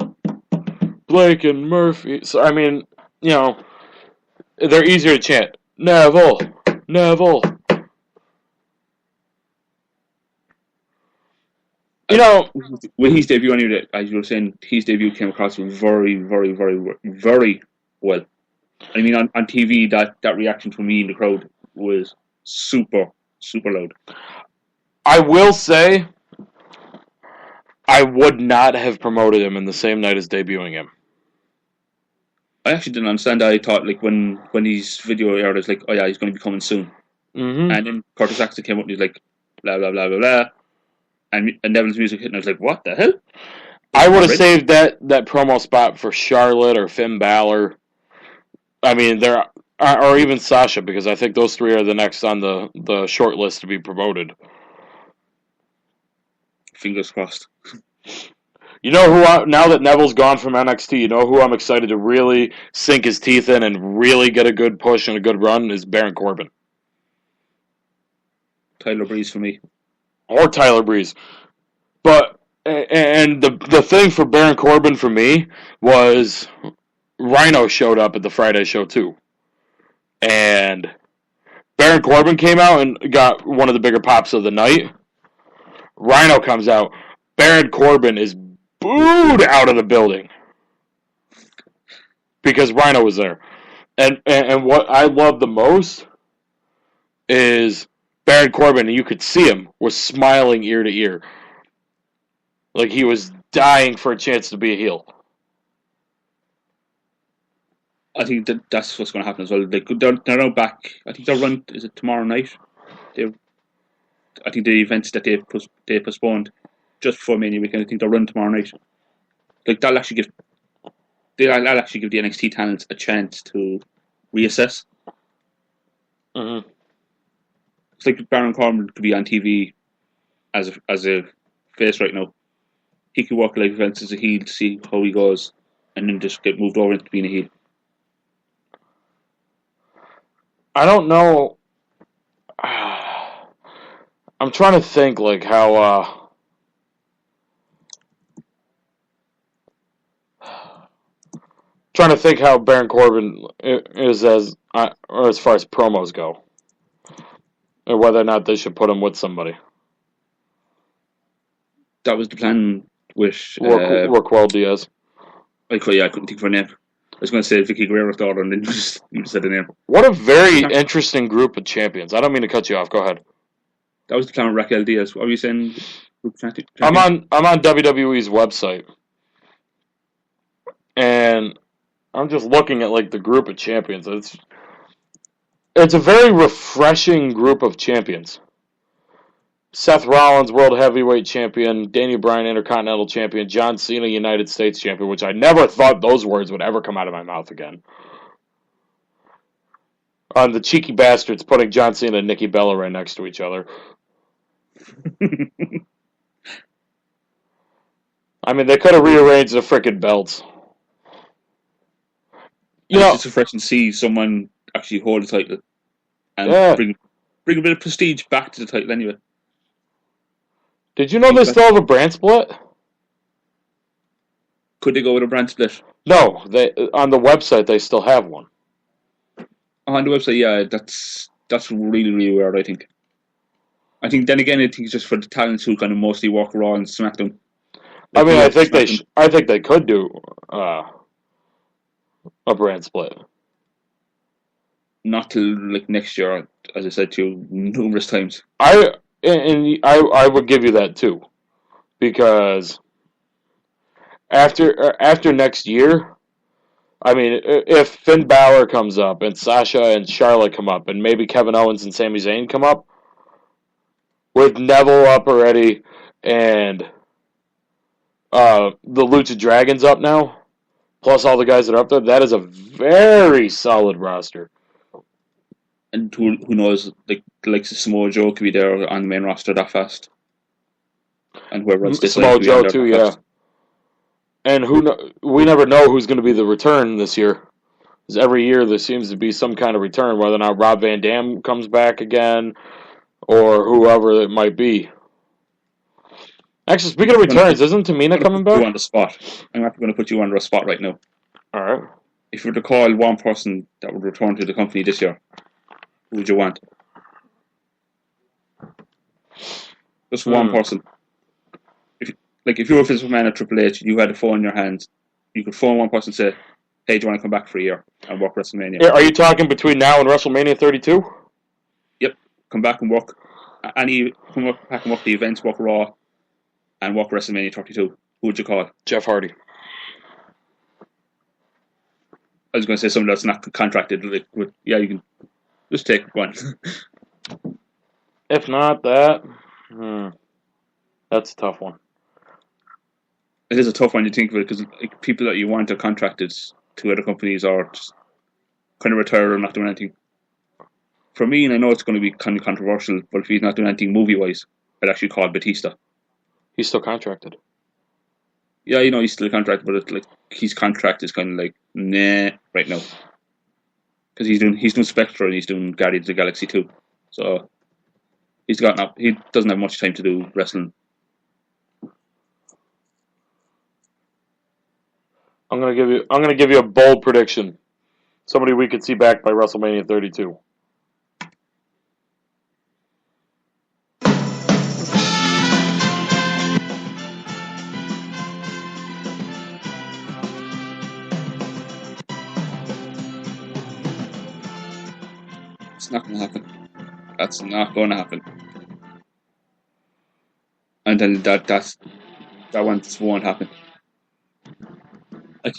Blake and Murphy. So, I mean, they're easier to chant. Neville, Neville. With his debut, anyway, as you were saying, his debut came across very, very, very, very well. I mean, on TV, that reaction from me in the crowd was super, super loud. I will say, I would not have promoted him in the same night as debuting him. I actually didn't understand that. I thought, like, when his video aired, I was like, oh yeah, he's going to be coming soon. Mm-hmm. And then Curtis Axel came up and he's like, blah, blah, blah, blah, blah. And Neville's music hit, and I was like, what the hell? I would have saved that promo spot for Charlotte or Finn Balor. I mean, or even Sasha, because I think those three are the next on the short list to be promoted. Fingers crossed. You know who, now that Neville's gone from NXT, you know who I'm excited to really sink his teeth in and really get a good push and a good run is Baron Corbin. Tyler Breeze for me. Or Tyler Breeze. But, and the thing for Baron Corbin for me was Rhino showed up at the Friday show too. And Baron Corbin came out and got one of the bigger pops of the night. Rhino comes out. Baron Corbin is booed out of the building because Rhino was there. And what I love the most is Baron Corbin, and you could see him, was smiling ear to ear. Like he was dying for a chance to be a heel. I think that's what's going to happen as well. They're now back. I think they'll run. Is it tomorrow night? I think the events that they postponed just before Mania weekend. I think they'll run tomorrow night. Like that'll actually give the NXT talents a chance to reassess. Mm-hmm. It's like Baron Corbin could be on TV as a face right now. He could work like events as a heel to see how he goes, and then just get moved over into being a heel. I don't know. I'm trying to think like how. Trying to think how Baron Corbin is or as far as promos go, or whether or not they should put him with somebody. That was the plan with Raquel Diaz. I couldn't think of her name. I was going to say Vicky Guerrero's daughter, and then you just said the name. What a very interesting group of champions. I don't mean to cut you off. Go ahead. That was the plan with Raquel Diaz. What were you saying? I'm on WWE's website, and I'm just looking at like the group of champions. It's a very refreshing group of champions. Seth Rollins, World Heavyweight Champion, Daniel Bryan, Intercontinental Champion, John Cena, United States Champion, which I never thought those words would ever come out of my mouth again. The cheeky bastards putting John Cena and Nikki Bella right next to each other. I mean, they could have rearranged the frickin' belts. It's just refreshing to see someone actually hold the title and bring a bit of prestige back to the title anyway. Did you know they still have a brand split? Could they go with a brand split? No, on the website they still have one. On the website, yeah, that's really, really weird, I think. I think it's just for the talents who kind of mostly walk Raw and SmackDown. I mean, I think they could do a brand split. Not till like next year, as I said to you numerous times. I would give you that too, because after next year, I mean, if Finn Balor comes up and Sasha and Charlotte come up and maybe Kevin Owens and Sami Zayn come up, with Neville up already and the Lucha Dragons up now, plus all the guys that are up there, that is a very solid roster. And who knows, like Samoa Joe could be there on the main roster that fast. And whoever else Samoa Joe too, yeah. Fast. And we never know who's going to be the return this year. Because every year there seems to be some kind of return, whether or not Rob Van Dam comes back again or whoever it might be. Actually, speaking of returns, isn't Tamina coming back? You on the spot. I'm actually going to put you under a spot right now. All right. If you were to call one person that would return to the company this year, who would you want? Just one person. If you were a physical man at Triple H, you had a phone in your hands, you could phone one person and say, hey, do you want to come back for a year and work WrestleMania? Are you talking between now and WrestleMania 32? Yep. Come back and work. Back and work the events, work Raw, and work WrestleMania 32. Who would you call? Jeff Hardy. I was going to say something that's not contracted. Yeah, you can just take one. If not that, that's a tough one. It is a tough one to think of it because people that you want are contracted to other companies or just kind of retired or not doing anything. For me, and I know it's going to be kind of controversial, but if he's not doing anything movie-wise, I'd actually call Batista. He's still contracted. Yeah, he's still contracted, but his contract is kind of like nah right now because he's doing Spectre and he's doing Guardians of the Galaxy 2, so he doesn't have much time to do wrestling. I'm gonna give you a bold prediction. Somebody we could see back by WrestleMania 32. It's not going to happen. That's not going to happen. And then that one just won't happen.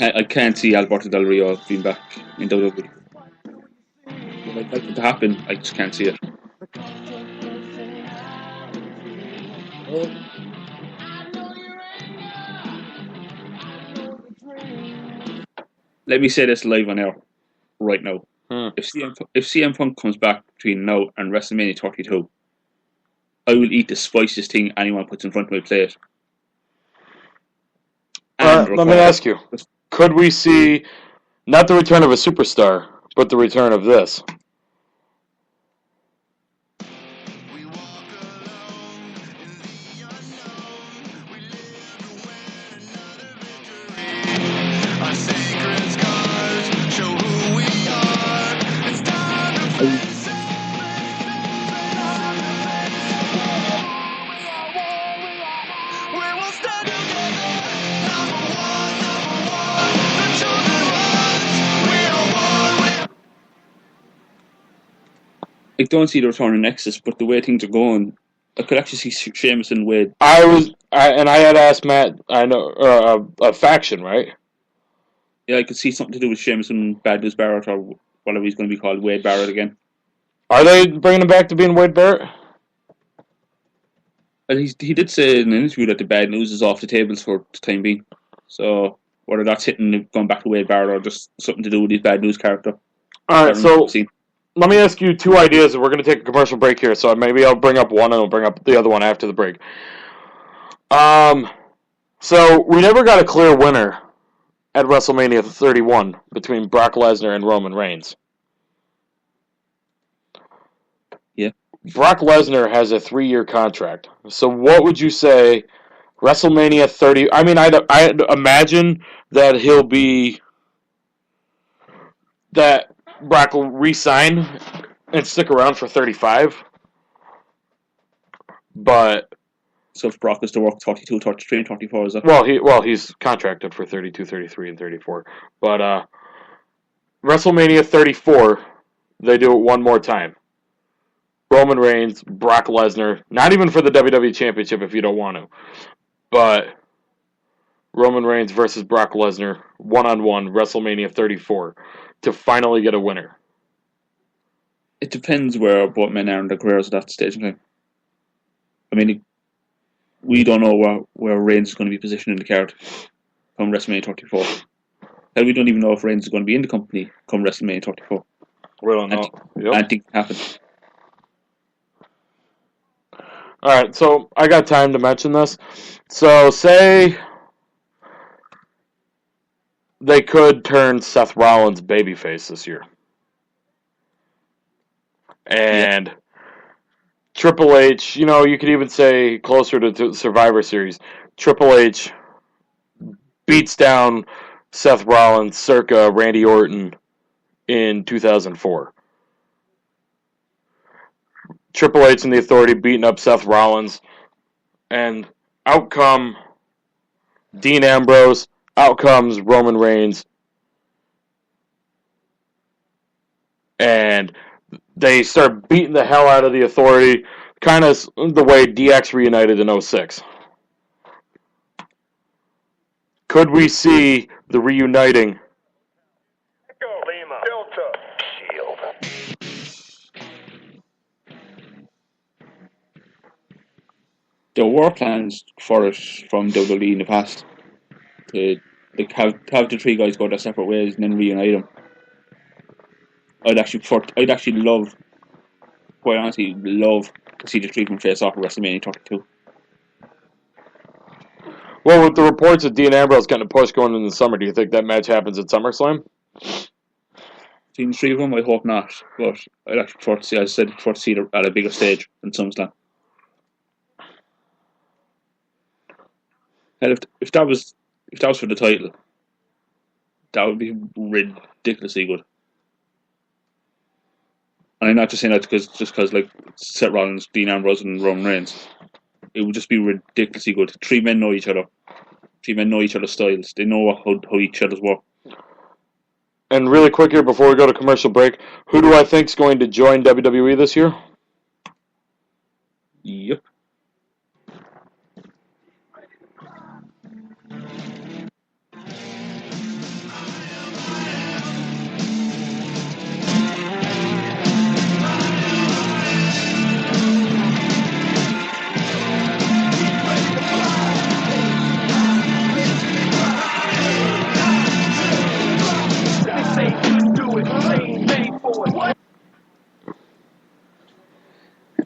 I can't see Alberto Del Rio being back in WWE. I'd like it to happen. I just can't see it. Let me say this live on air right now. If CM Punk comes back between now and WrestleMania 32, I will eat the spiciest thing anyone puts in front of my plate. Let me ask you: could we see not the return of a superstar, but the return of this? I don't see the return of Nexus, but the way things are going, I could actually see Sheamus and Wade. I had asked Matt. I know a faction, right? Yeah, I could see something to do with Sheamus and Bad News Barrett, or whatever he's going to be called, Wade Barrett again. Are they bringing him back to being Wade Barrett? But he did say in an interview that the Bad News is off the tables for the time being. So whether that's hitting going back to Wade Barrett or just something to do with his Bad News character. All right, so let me ask you two ideas, and we're going to take a commercial break here. So maybe I'll bring up one, and I'll bring up the other one after the break. So we never got a clear winner at WrestleMania 31 between Brock Lesnar and Roman Reigns. Yeah. Brock Lesnar has a 3-year contract. So what would you say WrestleMania 30... I mean, I'd imagine that he'll be... that Brock will re-sign and stick around for 35. But... So if Brock is to work 32, 33, and 34, is that? Well, he's contracted for 32, 33, and 34. But WrestleMania 34, they do it one more time. Roman Reigns, Brock Lesnar, not even for the WWE Championship if you don't want to, but Roman Reigns versus Brock Lesnar, one-on-one, WrestleMania 34, to finally get a winner. It depends where both men are in their careers at that stage in time. I mean, we don't know where Reigns is going to be positioned in the card come WrestleMania 34. And we don't even know if Reigns is going to be in the company come WrestleMania 34. We don't know. Anything can happen. Alright, so I got time to mention this. So, say they could turn Seth Rollins babyface this year. And Triple H, you could even say closer to Survivor Series, Triple H beats down Seth Rollins circa Randy Orton in 2004. Triple H and the Authority beating up Seth Rollins, and out come Dean Ambrose, out comes Roman Reigns, and they start beating the hell out of the Authority, kind of the way DX reunited in 06. Could we see the reuniting? There were plans for it from WWE in the past to have the three guys go their separate ways and then reunite them. I'd actually love, quite honestly, to see the three of them face off at WrestleMania 32. Well, with the reports of Dean Ambrose getting a push going in the summer, do you think that match happens at SummerSlam? Between the three of them, I hope not. But I'd actually prefer to see it at a bigger stage than SummerSlam. And if that was for the title, that would be ridiculously good. And I'm not just saying that because like Seth Rollins, Dean Ambrose, and Roman Reigns. It would just be ridiculously good. Three men know each other. Three men know each other's styles. They know how each other's work. And really quick here before we go to commercial break, who do I think is going to join WWE this year? Yep.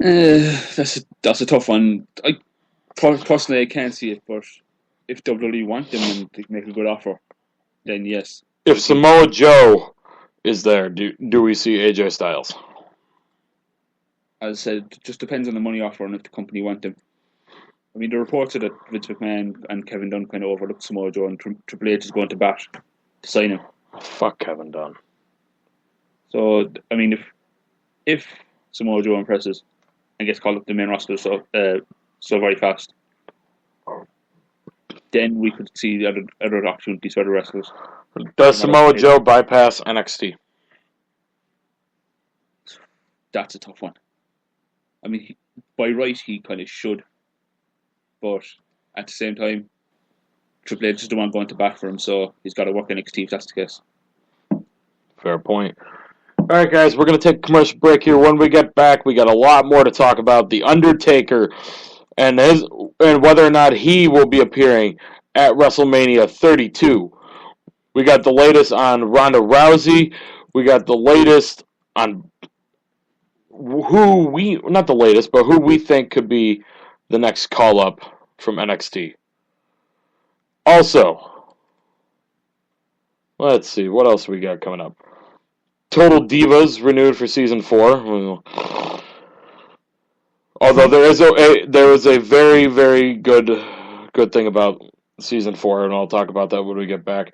That's a tough one. Personally, I can't see it, but if WWE want them and they make a good offer, then yes. If Samoa Joe is there, do we see AJ Styles? As I said, it just depends on the money offer and if the company want them. I mean, the reports are that Vince McMahon and Kevin Dunn kind of overlooked Samoa Joe, and Triple H is going to bat to sign him. Fuck Kevin Dunn. So, I mean, if Samoa Joe impresses and gets called up to the main roster so very fast, then we could see the other opportunities for the wrestlers. Does Samoa Joe bypass NXT? That's a tough one. I mean, by right, he kind of should. But at the same time, Triple H is the one going to bat for him, so he's got to work NXT if that's the case. Fair point. All right, guys, we're going to take a commercial break here. When we get back, we got a lot more to talk about. The Undertaker and whether or not he will be appearing at WrestleMania 32. We got the latest on Ronda Rousey. We got the latest on who we think could be the next call-up from NXT. Also, let's see, what else we got coming up? Total Divas renewed for season 4. Although there is a very, very good thing about season 4, and I'll talk about that when we get back.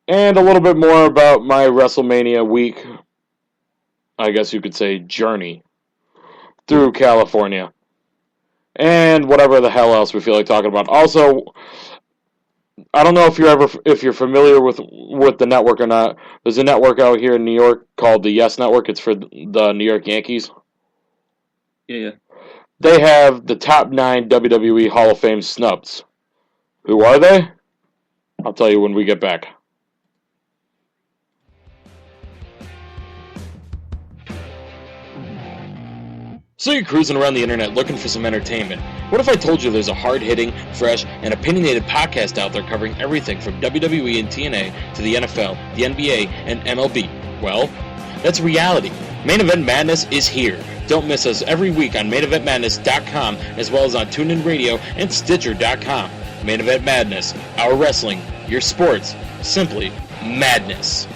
And a little bit more about my WrestleMania week, I guess you could say, journey through California. And whatever the hell else we feel like talking about. Also, I don't know if you're familiar with the network or not. There's a network out here in New York called the Yes Network. It's for the New York Yankees. Yeah. They have the top 9 WWE Hall of Fame snubs. Who are they? I'll tell you when we get back. So you're cruising around the internet looking for some entertainment. What if I told you there's a hard-hitting, fresh, and opinionated podcast out there covering everything from WWE and TNA to the NFL, the NBA, and MLB? Well, that's reality. Main Event Madness is here. Don't miss us every week on MainEventMadness.com as well as on TuneIn Radio and Stitcher.com. Main Event Madness, our wrestling, your sports, simply madness.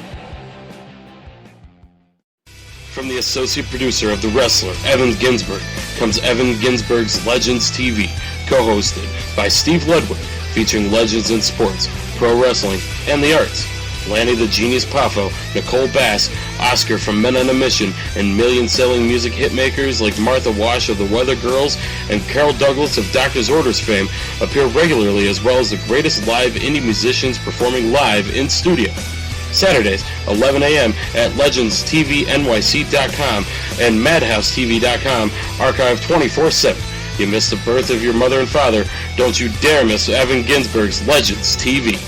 From the associate producer of The Wrestler, Evan Ginsberg, comes Evan Ginsberg's Legends TV, co-hosted by Steve Ledwin, featuring legends in sports, pro wrestling, and the arts. Lanny the Genius Poffo, Nicole Bass, Oscar from Men on a Mission, and million-selling music hitmakers like Martha Wash of the Weather Girls and Carol Douglas of Doctor's Orders fame appear regularly, as well as the greatest live indie musicians performing live in studio. Saturdays, 11 a.m. at legendstvnyc.com and madhousetv.com, archived 24/7. You missed the birth of your mother and father, don't you dare miss Evan Ginsberg's Legends TV.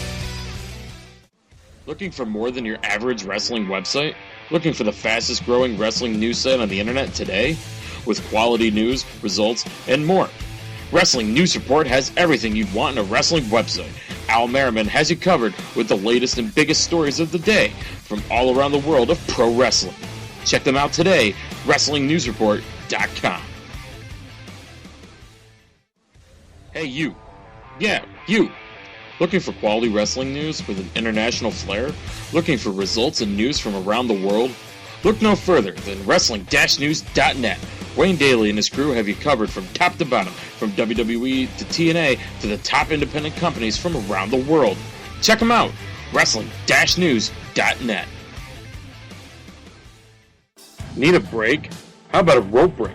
Looking for more than your average wrestling website? Looking for the fastest growing wrestling news site on the internet today? With quality news, results, and more. Wrestling News Report has everything you'd want in a wrestling website. Al Merriman has you covered with the latest and biggest stories of the day from all around the world of pro wrestling. Check them out today, WrestlingNewsReport.com. Hey you. Yeah, you. Looking for quality wrestling news with an international flair? Looking for results and news from around the world? Look no further than Wrestling-News.net. Wayne Daly and his crew have you covered from top to bottom, from WWE to TNA to the top independent companies from around the world. Check them out, Wrestling-News.net. Need a break? How about a rope break?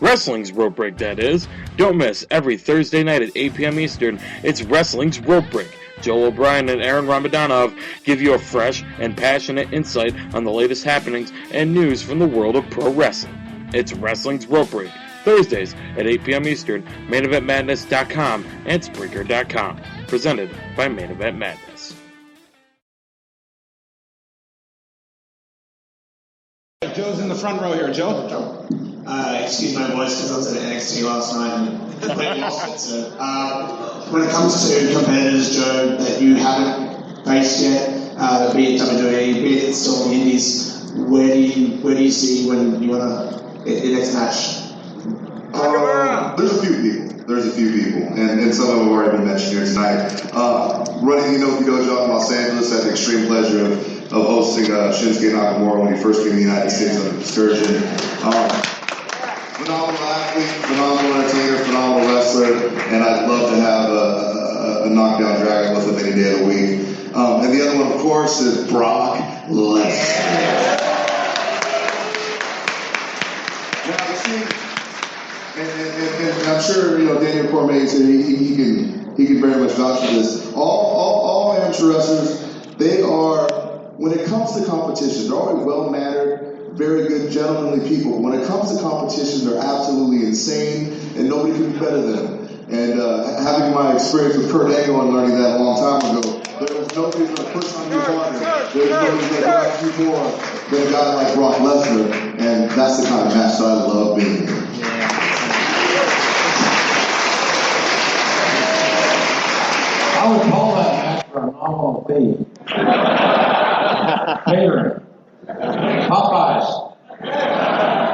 Wrestling's Rope Break, that is. Don't miss every Thursday night at 8 p.m. Eastern. It's Wrestling's Rope Break. Joel O'Brien and Aaron Ramadanov give you a fresh and passionate insight on the latest happenings and news from the world of pro wrestling. It's Wrestling's Rope Break, Thursdays at 8 p.m. Eastern, MainEventMadness.com and Spreaker.com. Presented by Main Event Madness. Joe's in the front row here. Joe? Excuse my voice because I was at NXT last night and completely lost it. So, when it comes to competitors, Joe, that you haven't faced yet, be it WWE, be it still in the Indies, where do you see when you want to get your next match? There's a few people, and some of them have already been mentioned here tonight. Running the Inoki Dojo in Los Angeles, had the extreme pleasure of hosting Shinsuke Nakamura when he first came to the United States on an excursion. Phenomenal athlete, phenomenal entertainer, phenomenal wrestler, and I'd love to have a knockdown dragon with him any day of the week. And the other one, of course, is Brock Lesnar. And I'm sure Daniel Cormier said he can very much vouch for this. All amateur wrestlers, they are, when it comes to competition, they're always well-mannered, very good, gentlemanly people. When it comes to competition, they're absolutely insane, and nobody can be better than them. And having my experience with Kurt Angle and learning that a long time ago, there's nobody going to push on you harder. There's nobody going to drive you more than a guy like Brock Lesnar, and that's the kind of match that I love being in. I would call that match for a nominal fee. Catering. Popeyes.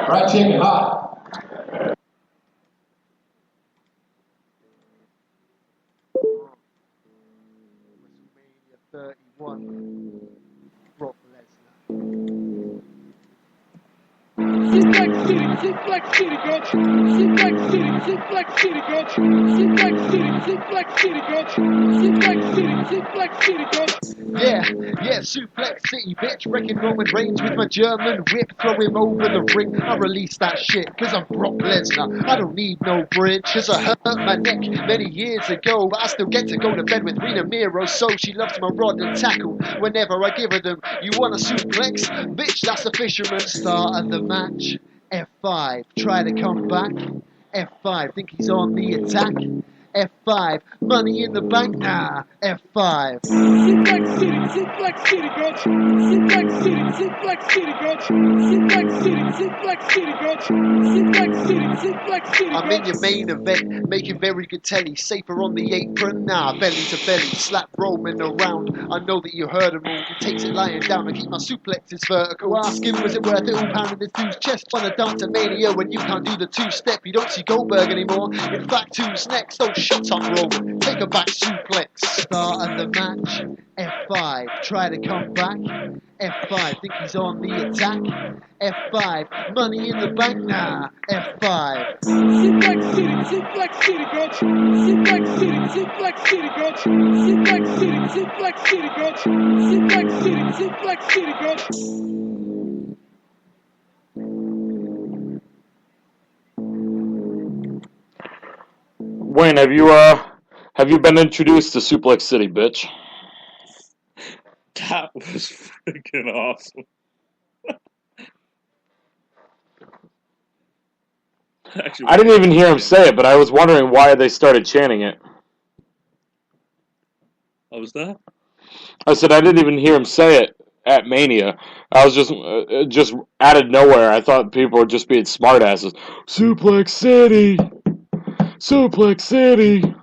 Fried chicken hot. WrestleMania 31. Brock Lesnar. Suplex City, Suplex City, bitch. Suplex City, Suplex City, bitch. Suplex City, Suplex City, bitch. Suplex City, Suplex City, bitch. Yeah, Suplex City, bitch. Wrecking Roman Reigns with my German whip. Throw him over the ring. I release that shit, cause I'm Brock Lesnar. I don't need no bridge, cause I hurt my neck many years ago. But I still get to go to bed with Rena Miro. So she loves my rod and tackle whenever I give her them. You want a suplex? Bitch, that's the fisherman. Start of the match. F5, try to come back. F5, think he's on the attack. F5, money in the bank, nah. F5. Suplex City, Suplex City, bitch. Suplex City, Suplex City, bitch. Suplex City, Suplex City, bitch. Suplex City, Suplex City, I'm in your main event, making very good telly. Safer on the apron, nah. Belly to belly, slap Roman around. I know that you heard him all. He takes it lying down. I keep my suplexes vertical. Ask him, was it worth it all pounding this dude's chest? Wanna dance to mania when you can't do the two-step. You don't see Goldberg anymore. In fact, who's next? Oh, shut up, Roman. Take a back suplex. Start of the match. F5, try to come back. F5, think he's on the attack. F5, money in the bank, nah. F5. Suplex City, Suplex City, bitch. Suplex City, Suplex City, bitch. Suplex City, Suplex City, bitch. Suplex City, Suplex City, bitch. Wayne, have you been introduced to Suplex City, bitch? That was freaking awesome. Actually, I didn't even hear him say it, but I was wondering why they started chanting it. What was that? I said I didn't even hear him say it at Mania. I was just out of nowhere. I thought people were just being smartasses. Suplex City, Suplex City.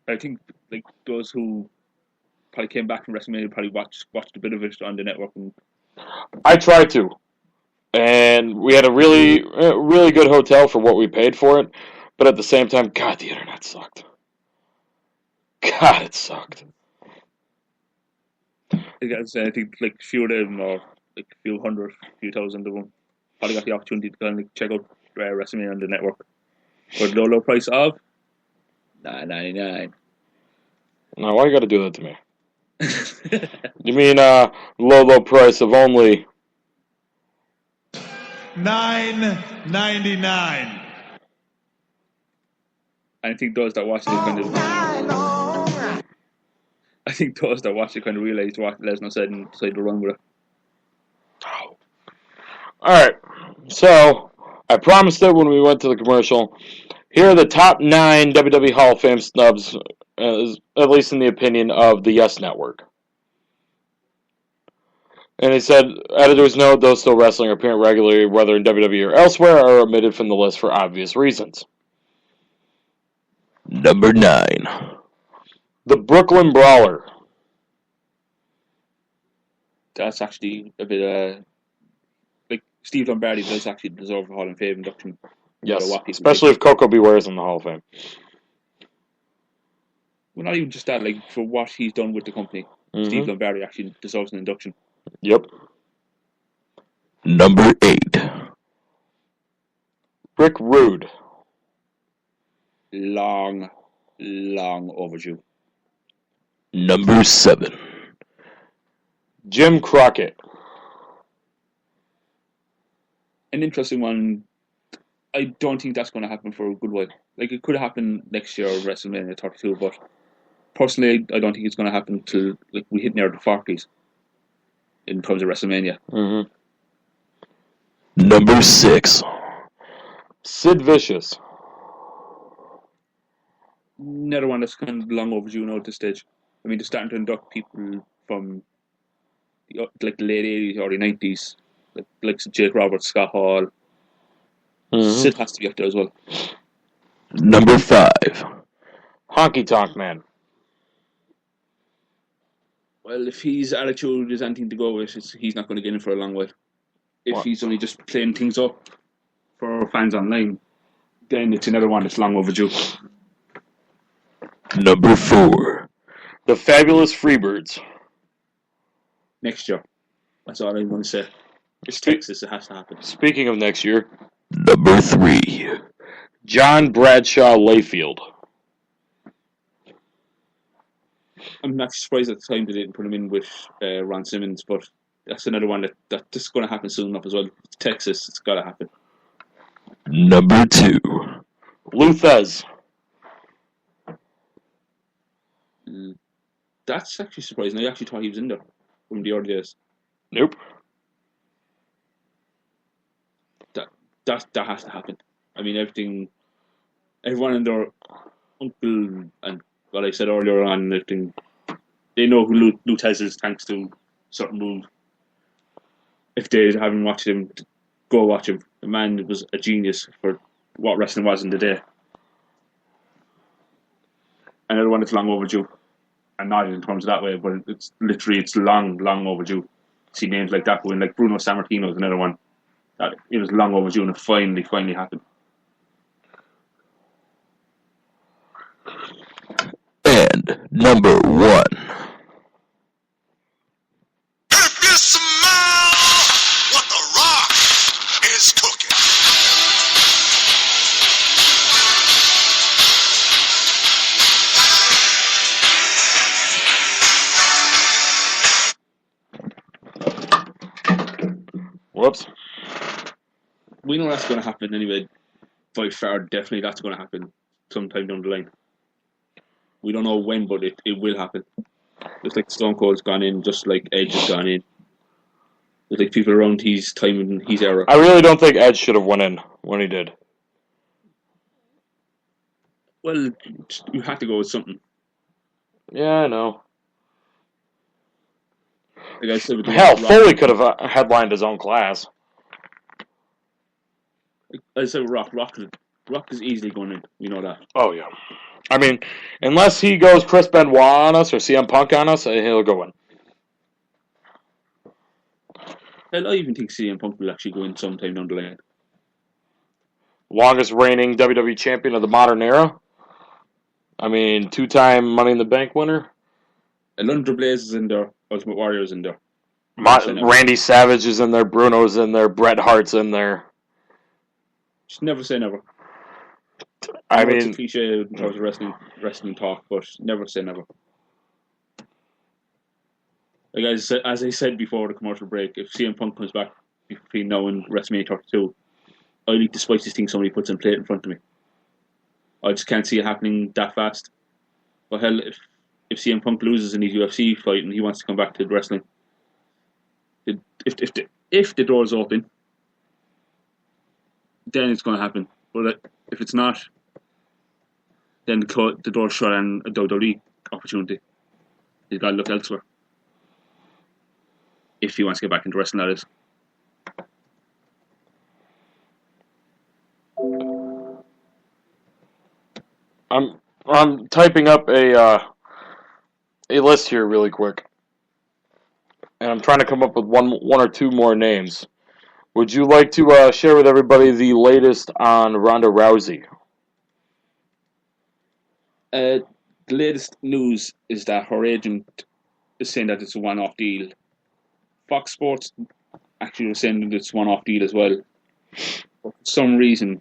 I think like those who probably came back from WrestleMania probably watched a bit of it on the network. And I tried to, and we had a really good hotel for what we paid for it. But at the same time, God, the internet sucked. God, it sucked. I think like a few of them, or like a few hundred, few thousand of them, probably got the opportunity to kind of like check out WrestleMania on the network for the low price of $9.99. Now, why you got to do that to me? You mean low price of only $9.99. I think those that watch it kind of realized what Lesnar said and decided to run with it. Alright, so I promised it when we went to the commercial. Here are the top 9 WWE Hall of Fame snubs, at least in the opinion of the Yes Network. And he said, editors note those still wrestling or appearing regularly, whether in WWE or elsewhere, are omitted from the list for obvious reasons. Number 9. The Brooklyn Brawler. That's actually a bit like Steve Lombardi does actually deserve a Hall of Fame induction. No matter Yes, what people especially think. if Coco Beware's in the Hall of Fame. Well, not even just that, like, for what he's done with the company. Steve Lombardi actually deserves an induction. Yep. Number 8. Rick Rude. Long overdue. Number 7. Jim Crockett. An interesting one. I don't think that's going to happen for a good while. Like, it could happen next year at WrestleMania 32, but personally, I don't think it's going to happen till like we hit near the 40s in terms of WrestleMania. Number 6. Sid Vicious. Another one that's kind of long overdue now at this stage. I mean, they're starting to induct people from like the late 80s, early 90s, like Jake Roberts, Scott Hall. Sid has to be up there as well. Number 5. Honky Tonk Man. Well, if his attitude is anything to go with, he's not going to get in for a long while. If he's only just playing things up for fans online, then it's another one that's long overdue. Number 4. The Fabulous Freebirds. Next year. That's all I'm going to say. It's Texas, it has to happen. Speaking of next year, number 3. John Bradshaw Layfield. I'm not surprised at the time they didn't put him in with Ron Simmons, but that's another one that's just going to happen soon enough as well. It's Texas, it's got to happen. Number 2. Lou Thez. That's actually surprising. I actually thought he was in there from the early days. Nope. That has to happen. I mean, everyone in their uncle and what I said earlier on, everything, they know who Lou Thez is thanks to certain moves. If they haven't watched him, go watch him. The man was a genius for what wrestling was in the day. Another one that's long overdue. And not in terms of that way, but it's long overdue. See names like that going, like Bruno Sammartino is another one. That it was long overdue and it finally happened. And number 1. If you smell what the Rock is cooking. Whoops. We know that's going to happen anyway. By far, definitely that's going to happen sometime down the line. We don't know when, but it will happen. Just like Stone Cold's gone in, just like Edge has gone in. There's like people around his time and his era. I really don't think Edge should have went in when he did. Well, you had to go with something. Yeah, I know. Like I said, with the Hell, Rock, Foley could have headlined his own class. like I said, Rock is easily going in. We know that. Oh, yeah. I mean, unless he goes Chris Benoit on us or CM Punk on us, he'll go in. Hell, I even think CM Punk will actually go in sometime down the line. Longest reigning WWE champion of the modern era. I mean, 2-time Money in the Bank winner. Alundra Blaze is in there. Ultimate Warrior is in there. Randy Savage is in there. Bruno's in there. Bret Hart's in there. Just never say never. I it's a mean, cliche in terms of wrestling talk, but never say never. Like as I said before the commercial break, if CM Punk comes back between now and WrestleMania 32, I like the spiciest thing somebody puts in plate in front of me. I just can't see it happening that fast. But hell, if CM Punk loses in his UFC fight and he wants to come back to wrestling, if the door's open, then it's going to happen. But if it's not, then the door's shut on a WWE opportunity. He's got to look elsewhere. If he wants to get back into wrestling, that is. I'm typing up a list here really quick, and I'm trying to come up with one or two more names. Would you like to share with everybody the latest on Ronda Rousey? The latest news is that her agent is saying that it's a one-off deal. Fox Sports actually was saying that it's a one-off deal as well. But for some reason,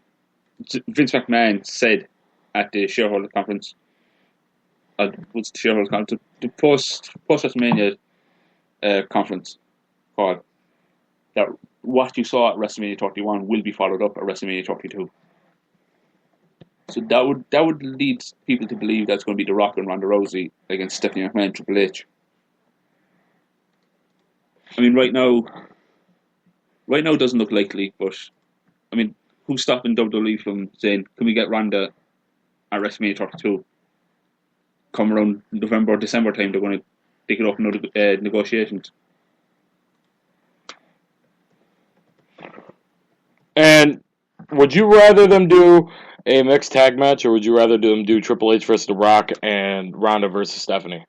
Vince McMahon said at the shareholder conference, what's the shareholder conference? The post-WrestleMania conference called, that what you saw at WrestleMania 31 will be followed up at WrestleMania 32. So that would lead people to believe that's going to be The Rock and Ronda Rousey against Stephanie McMahon and Triple H. I mean, right now doesn't look likely, but I mean, who's stopping WWE from saying, can we get Ronda at WrestleMania 32? Come around November or December time, they're going to take it up in negotiations. And would you rather them do a mixed tag match, or would you rather them do Triple H versus The Rock and Ronda versus Stephanie?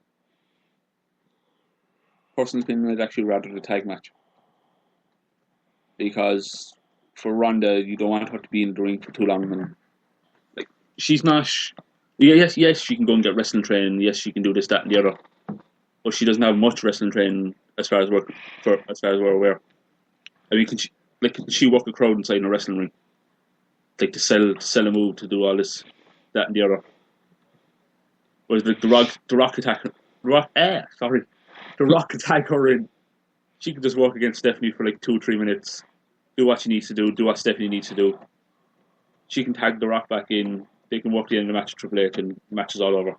Personal opinion, I'd actually rather the tag match. Because for Ronda, you don't want her to be in the ring for too long. And, like, she's not... Yes, she can go and get wrestling training. Yes, she can do this, that, and the other. But she doesn't have much wrestling training as far as we're aware. I mean, can she walk a crowd inside in a wrestling ring? Like, to sell a move, to do all this, that, and the other. Whereas the Rock attack her in. She could just walk against Stephanie for like 2-3 minutes, do what she needs to do what Stephanie needs to do. She can tag The Rock back in. They can work the end of the match with Triple H, and the match is all over.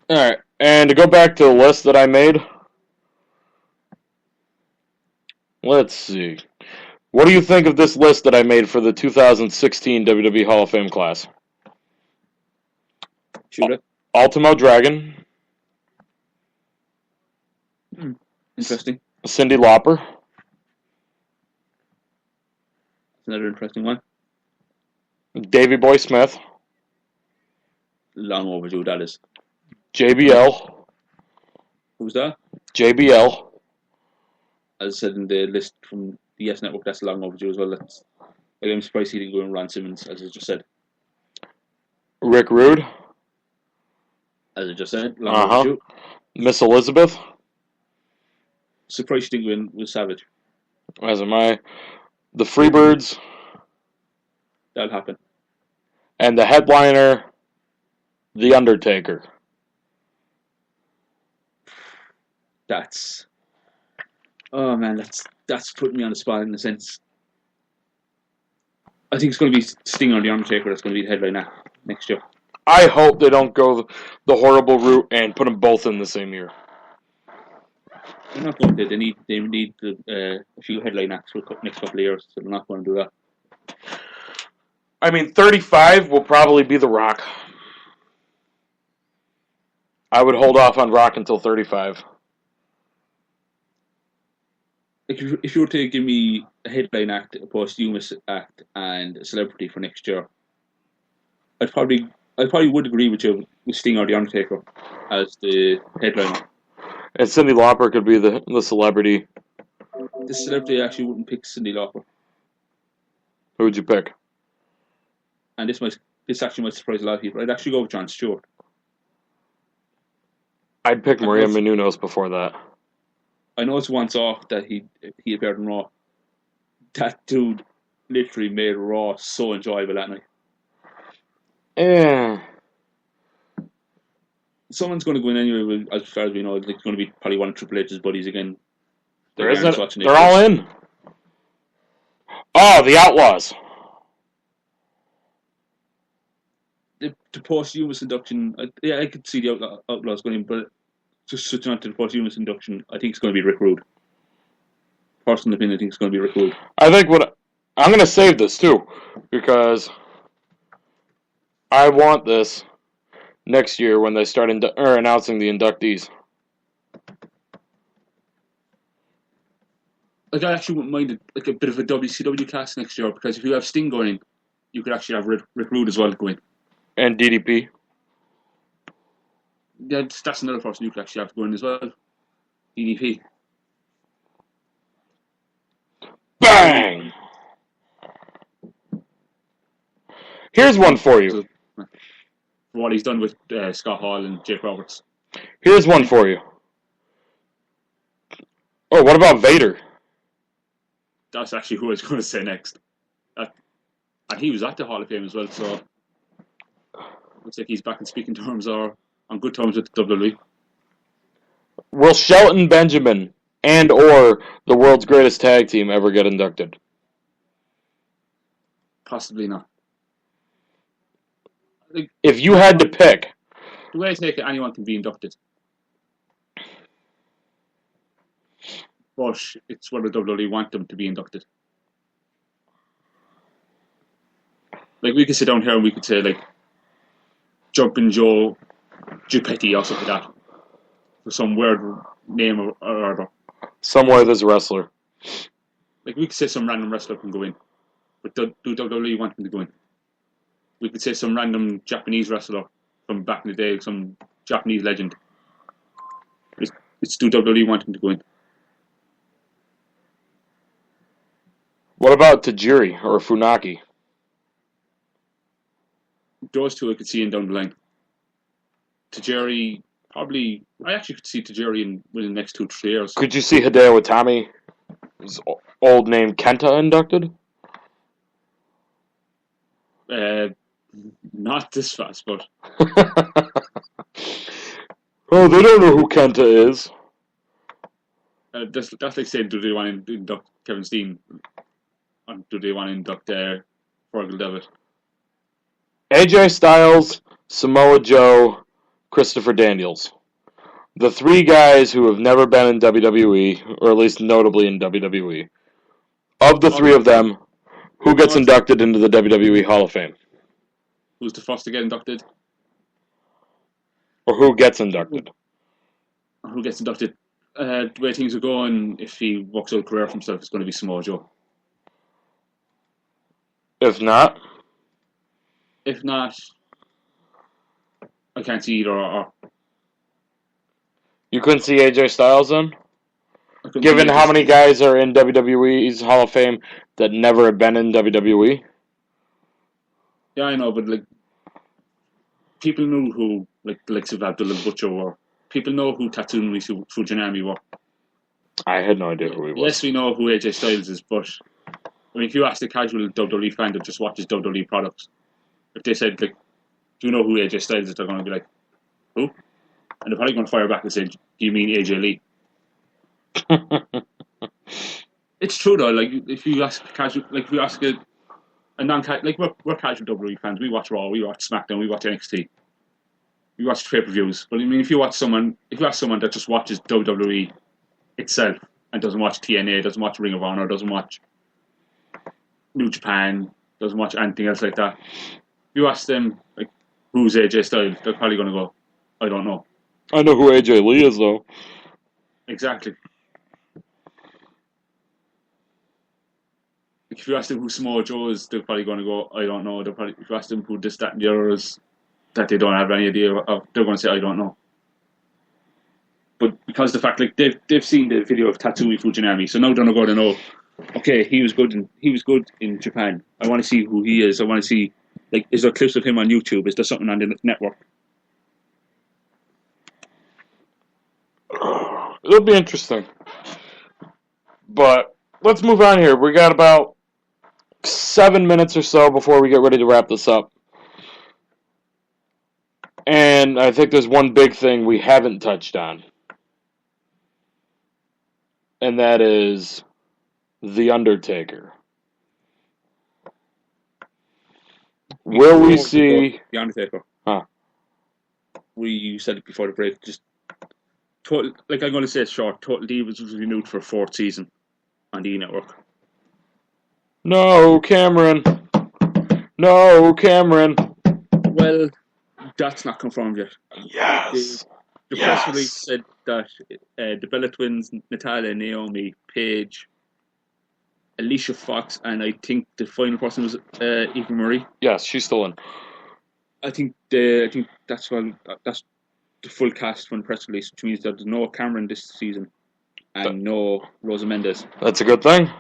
Alright, and to go back to the list that I made, let's see. What do you think of this list that I made for the 2016 WWE Hall of Fame class? Shoot it. Ultimo Dragon. Interesting. Cyndi Lauper. Another interesting one. Davey Boy Smith. Long overdue, that is. JBL. Who's that? JBL. As I said in the list from the Yes Network, that's long overdue as well. I'm surprised he didn't go in Ron Simmons, as I just said. Rick Rude. As I just said, long overdue. Miss Elizabeth. Surprised she didn't go in with Savage. As am I. The Freebirds. That'll happen. And the headliner, The Undertaker. Oh man, that's putting me on the spot in a sense. I think it's going to be Sting or The Undertaker that's going to be the headliner next year. I hope they don't go the horrible route and put them both in the same year. They're not going to. They need a few headline acts for the next couple of years, so they're not going to do that. I mean, 35 will probably be The Rock. I would hold off on Rock until 35. If you were to give me a headline act, a posthumous act, and a celebrity for next year, I probably would agree with you with Sting or The Undertaker as the headliner. And Cyndi Lauper could be the celebrity. The celebrity actually wouldn't pick Cyndi Lauper. Who would you pick? And this actually might surprise a lot of people. I'd actually go with Jon Stewart. I'd pick Maria Menounos before that. I know it's once off that he appeared in Raw. That dude literally made Raw so enjoyable that night. Yeah. Someone's going to go in anyway, as far as we know. It's going to be probably one of Triple H's buddies again. They're all in. Oh, the Outlaws. The posthumous induction, I could see the Outlaws going in, but just switching on to the posthumous induction, I think it's going to be Rick Rude. Personal opinion, I think it's going to be Rick Rude. I think I'm going to save this too, because I want this next year when they start announcing the inductees. Like, I actually wouldn't mind a bit of a WCW cast next year, because if you have Sting going, you could actually have Rick Rude as well going. And DDP. Yeah, that's another person you could actually have going as well. DDP. Bang! Here's one for you. For what he's done with Scott Hall and Jake Roberts. Here's one for you. Oh, what about Vader? That's actually who I was going to say next. And he was at the Hall of Fame as well, so looks like he's back in speaking terms or on good terms with the WWE. Will Shelton Benjamin and or the world's greatest tag team ever get inducted? Possibly not. If you had to pick. The way I take it, anyone can be inducted. But it's whether WWE want them to be inducted. Like, we could sit down here and we could say, like, Jumpin' Joe Dupetti or something like that. For some weird name or other. Somewhere there's a wrestler. Like, we could say some random wrestler can go in. But do WWE want them to go in? We could say some random Japanese wrestler from back in the day, some Japanese legend. It's do WWE want him to go in? What about Tajiri or Funaki? Those two I could see in down the line. Tajiri, probably... I actually could see Tajiri within the next 2 to 3 years. Could you see Hideo Itami, his old name Kenta, inducted? Not this fast, but... Oh, they don't know who Kenta is. That's like saying, do they want to induct Kevin Steen? Or do they want to induct Fergal Devitt? AJ Styles, Samoa Joe, Christopher Daniels. The 3 guys who have never been in WWE, or at least notably in WWE. Of the 3 of them, who gets inducted into the WWE Hall of Fame? Who's the first to get inducted? Or who gets inducted? Who gets inducted? The way things are going, if he walks out a career for himself, it's going to be Samoa Joe. If not? If not, I can't see either or. You couldn't see AJ Styles then? Given how many guys are in WWE's Hall of Fame that never have been in WWE? Yeah, I know, but like people knew who like the likes of Abdullah Butcher were. People know who Tatsumi Fujinami were. I had no idea who he was. Yes, we know who AJ Styles is, but I mean, if you ask the casual WWE fan that just watches WWE products, if they said, like, do you know who AJ Styles is, they're going to be like, who? And they're probably going to fire back and say, do you mean AJ Lee? It's true though, like, if you ask casual, like, if you ask a non-casual, like, we're casual WWE fans, we watch Raw, we watch SmackDown, we watch NXT, we watch pay-per-views, but I mean, if you ask someone that just watches WWE itself, and doesn't watch TNA, doesn't watch Ring of Honor, doesn't watch New Japan, doesn't watch anything else like that, you ask them, like, who's AJ Styles, they're probably going to go, I don't know. I know who AJ Lee is, though. Exactly. Like, if you ask them who Samoa Joe is, they're probably going to go, I don't know. They're probably, if you ask them who this, that, and the other is, that they don't have any idea of, they're going to say, I don't know. But because the fact, like, they've seen the video of Tatsumi Fujinami, so now they're going to know, okay, he was good in Japan. I want to see who he is. I want to see, like, is there clips of him on YouTube? Is there something on the network? It'll be interesting. But let's move on here. We got about 7 minutes or so before we get ready to wrap this up. And I think there's one big thing we haven't touched on. And that is The Undertaker. Will we see... The Undertaker. Huh. You said it before the break, just... Total, like, I'm going to say it's short. Total Divas was renewed for a 4th season on the E! Network. No, Cameron. No, Cameron. Well, that's not confirmed yet. Yes. The press release said that the Bella Twins, Natalia, Naomi, Paige, Alicia Fox, and I think the final person was Eva Marie. Yes, she's still in. I think that's the full cast from the press release, which means that there's no Cameron this season and no Rosa Mendes. That's a good thing.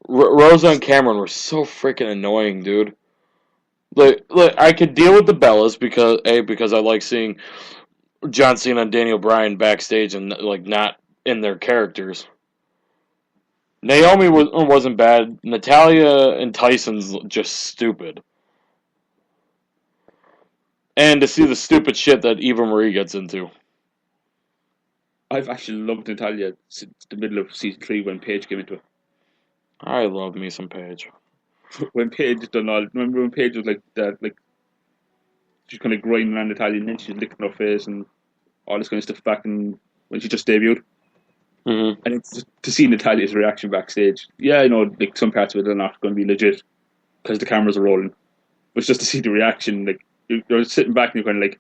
Rosa and Cameron were so freaking annoying, dude. Like, I could deal with the Bellas because I like seeing John Cena and Daniel Bryan backstage and like not in their characters. Naomi wasn't bad. Natalia and Tyson's just stupid. And to see the stupid shit that Eva Marie gets into. I've actually loved Natalia since the middle of season 3 when Paige came into it. I love me some Paige. When Paige done all, remember when Paige was like that, like she's kind of grinding on Natalia and then she's licking her face and all this kind of stuff back in when she just debuted. Mm-hmm. And it's just, to see Natalia's reaction backstage. Yeah, I know like some parts of it are not going to be legit because the cameras are rolling, but it's just to see the reaction. Like you're sitting back and you're kind of like,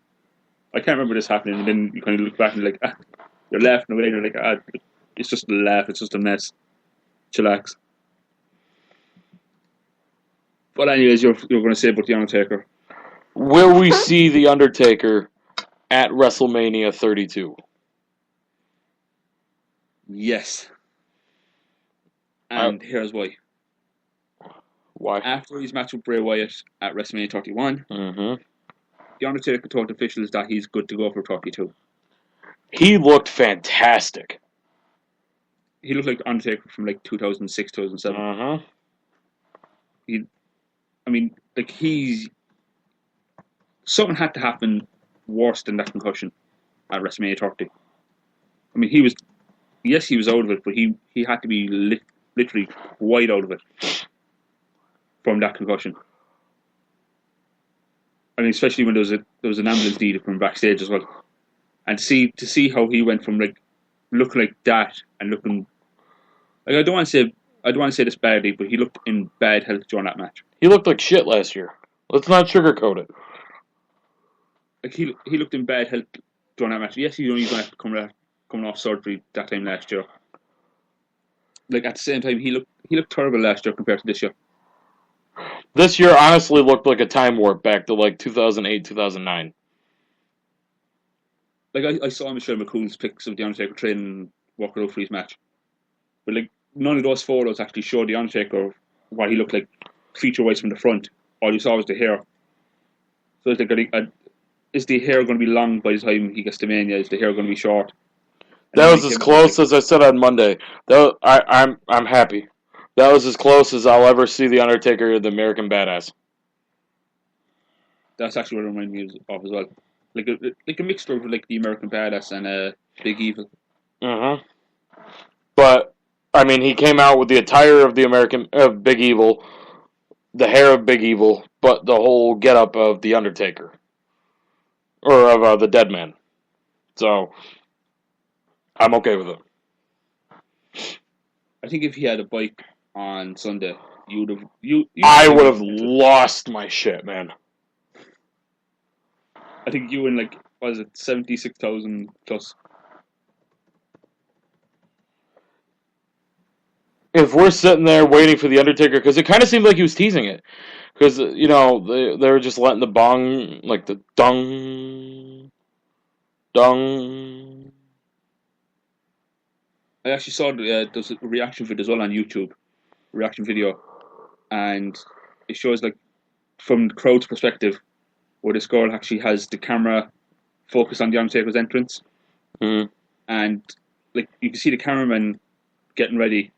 I can't remember this happening, and then you kind of look back and you're like, you're laughing away. And you're like, it's just a laugh. It's just a mess. Chillax. But anyways, you're going to say about the Undertaker. Will we see the Undertaker at WrestleMania 32? Yes. And here's why. Why? After his match with Bray Wyatt at WrestleMania 31, the Undertaker told officials that he's good to go for 32. He looked fantastic. He looked like Undertaker from like 2006, 2007. Something had to happen worse than that concussion at WrestleMania 30. I mean, he was out of it, but he had to be literally wide out of it from that concussion. I mean, especially when there was an ambulance needed from backstage as well, and to see how he went from like looking like that and looking like I don't want to say this badly, but he looked in bad health during that match. He looked like shit last year. Let's not sugarcoat it. Like he looked in bad health during that match. Yes, he only coming off surgery that time last year. Like at the same time, he looked terrible last year compared to this year. This year honestly looked like a time warp back to like 2008, 2009. Like I saw Michelle McCool's pics of the Undertaker training, walking out for his match, but like none of those photos actually showed the Undertaker what he looked like feature-wise from the front. All you saw was the hair. So it's like, is the hair going to be long by the time he gets to Mania? Is the hair going to be short? And that was as close as I said on Monday. I'm happy. That was as close as I'll ever see the Undertaker, the American Badass. That's actually what it reminded me of as well. Like a mixture of like the American Badass and Big Evil. But I mean, he came out with the attire of the Big Evil, the hair of Big Evil, but the whole getup of the Undertaker, or of the Dead Man. So I'm okay with it. I think if he had a bike on Sunday, I would have lost my shit, man. I think you and like, was it 76,000 plus? If we're sitting there waiting for the Undertaker, because it kind of seemed like he was teasing it, because you know they were just letting the bong, like the dung. I actually saw there's a reaction video as well on YouTube, and it shows like from the crowd's perspective, where this girl actually has the camera focused on the Undertaker's entrance, and like you can see the cameraman getting ready,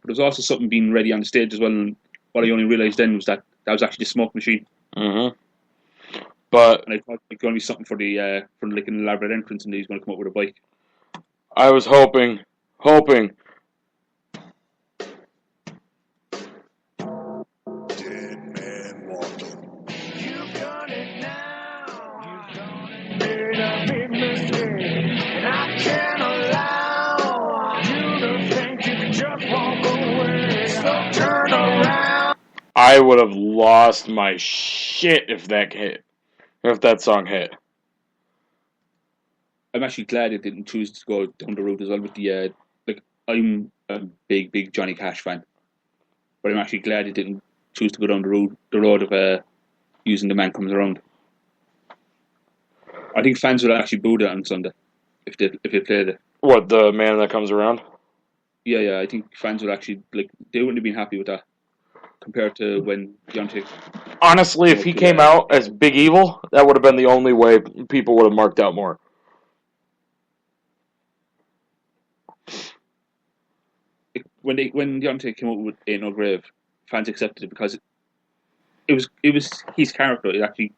but there's also something being ready on the stage as well. And what I only realised then was that was actually the smoke machine. But and I thought it was going to be something for like an elaborate entrance, and he's going to come up with a bike. I was hoping. I would have lost my shit if that song hit. I'm actually glad it didn't choose to go down the road as well with the like. I'm a big Johnny Cash fan, but I'm actually glad it didn't choose to go down the road of using The Man Comes Around. I think fans would actually boo it on Sunday if they played it. What, The Man That Comes Around? Yeah. I think fans would actually they wouldn't have been happy with that compared to when Deontay. Honestly, if he came out as Big Evil, that would have been the only way people would have marked out more. When Deontay came up with Ain't No Grave, fans accepted it because it was his character. It actually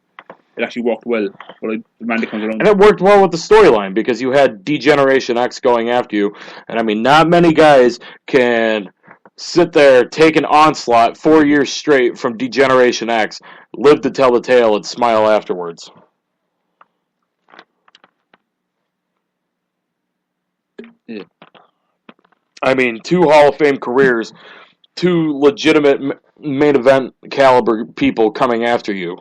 worked well. But the man that comes around, and it worked well with the storyline because you had D-Generation X going after you, and I mean, not many guys can sit there, take an onslaught 4 years straight from D-Generation X, live to tell the tale, and smile afterwards. Yeah. I mean, 2 Hall of Fame careers, 2 legitimate main event caliber people coming after you.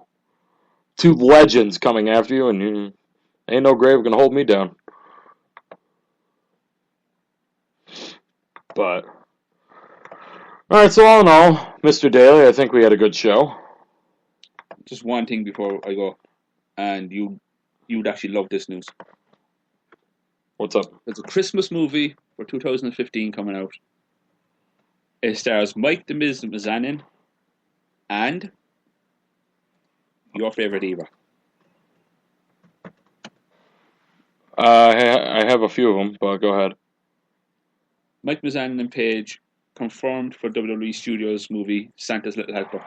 2 legends coming after you, and ain't no grave gonna hold me down. But, alright, so all in all, Mr. Daly, I think we had a good show. Just one thing before I go, and you'd actually love this news. What's up? There's a Christmas movie for 2015 coming out. It stars Mike the Miz Mizanin and your favorite Eva. I have a few of them, but go ahead. Mike Mizanin and Paige confirmed for WWE Studios movie Santa's Little Helper.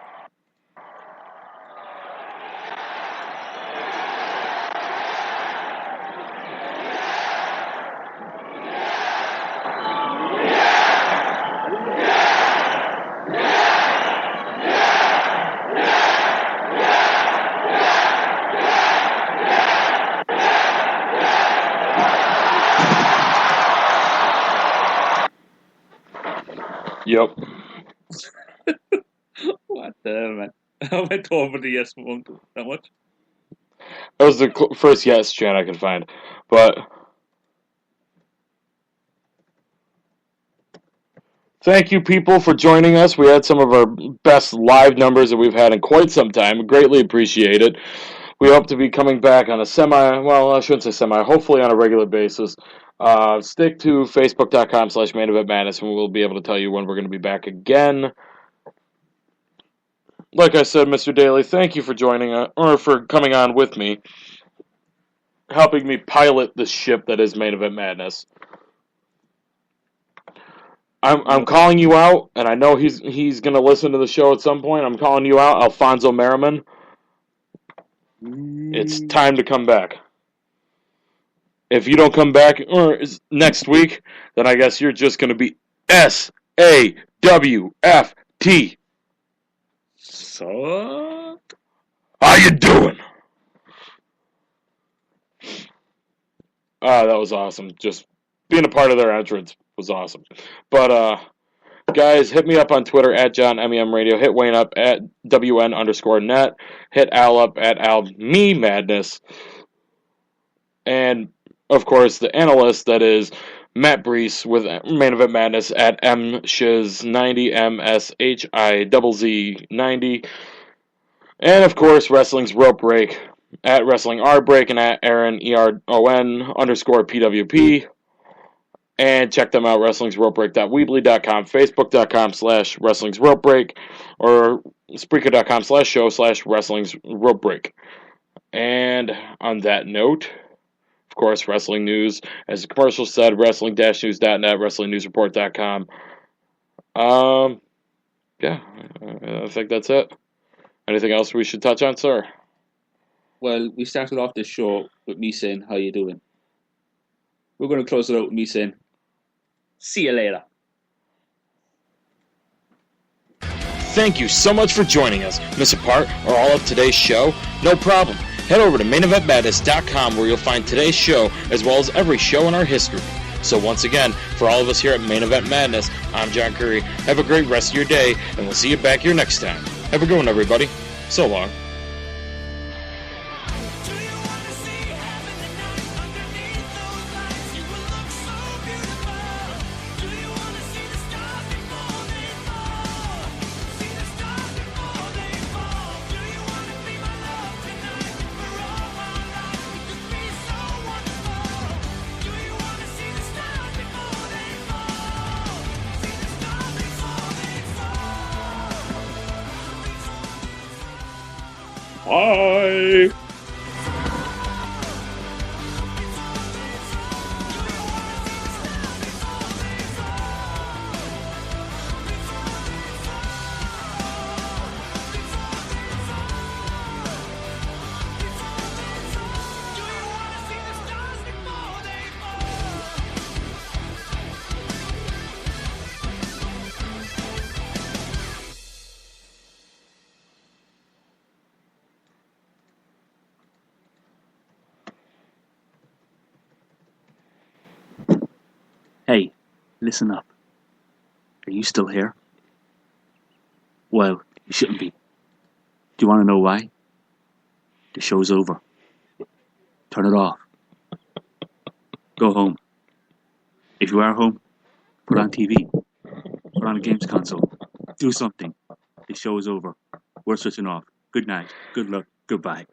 Yep. What the hell, man? I went over the yes one that much. That was the first yes chant I could find. But thank you, people, for joining us. We had some of our best live numbers that we've had in quite some time. Greatly appreciate it. We hope to be coming back on a hopefully on a regular basis. Stick to facebook.com/maineventmadness and we'll be able to tell you when we're going to be back again. Like I said, Mr. Daly, thank you for joining us, or for coming on with me, helping me pilot the ship that is Main Event Madness. I'm calling you out, and I know he's going to listen to the show at some point. I'm calling you out, Alfonso Merriman. It's time to come back. If you don't come back next week, then I guess you're just going to be SAWFT. So, how you doing? That was awesome. Just being a part of their entrance was awesome. But, guys, hit me up on Twitter at JohnMEM Radio. Hit Wayne up at WN_net. Hit Al up at AlMeMadness. And, of course, the analyst that is Matt Brees with Main Event Madness at MShiz90, MSHIZZ90. And, of course, Wrestling's Rope Break at Wrestling R Break and at Aaron ERON_PWP. And check them out, wrestlingsropebreak.weebly.com, facebook.com/wrestlingsropebreak, or spreaker.com/show/wrestlingsropebreak. And on that note, of course, wrestling news, as the commercial said, wrestling-news.net, wrestlingnewsreport.com. Yeah, I think that's it. Anything else we should touch on, sir? Well, we started off this show with me saying, how you doing? We're going to close it out with me saying, see you later. Thank you so much for joining us. Miss a part or all of today's show? No problem. Head over to maineventmadness.com where you'll find today's show as well as every show in our history. So once again, for all of us here at Main Event Madness, I'm John Curry. Have a great rest of your day, and we'll see you back here next time. Have a good one, everybody. So long. Bye. Hey, listen up. Are you still here? Well, you shouldn't be. Do you want to know why? The show's over. Turn it off. Go home. If you are home, put on TV. Put on a games console. Do something. The show is over. We're switching off. Good night. Good luck. Goodbye.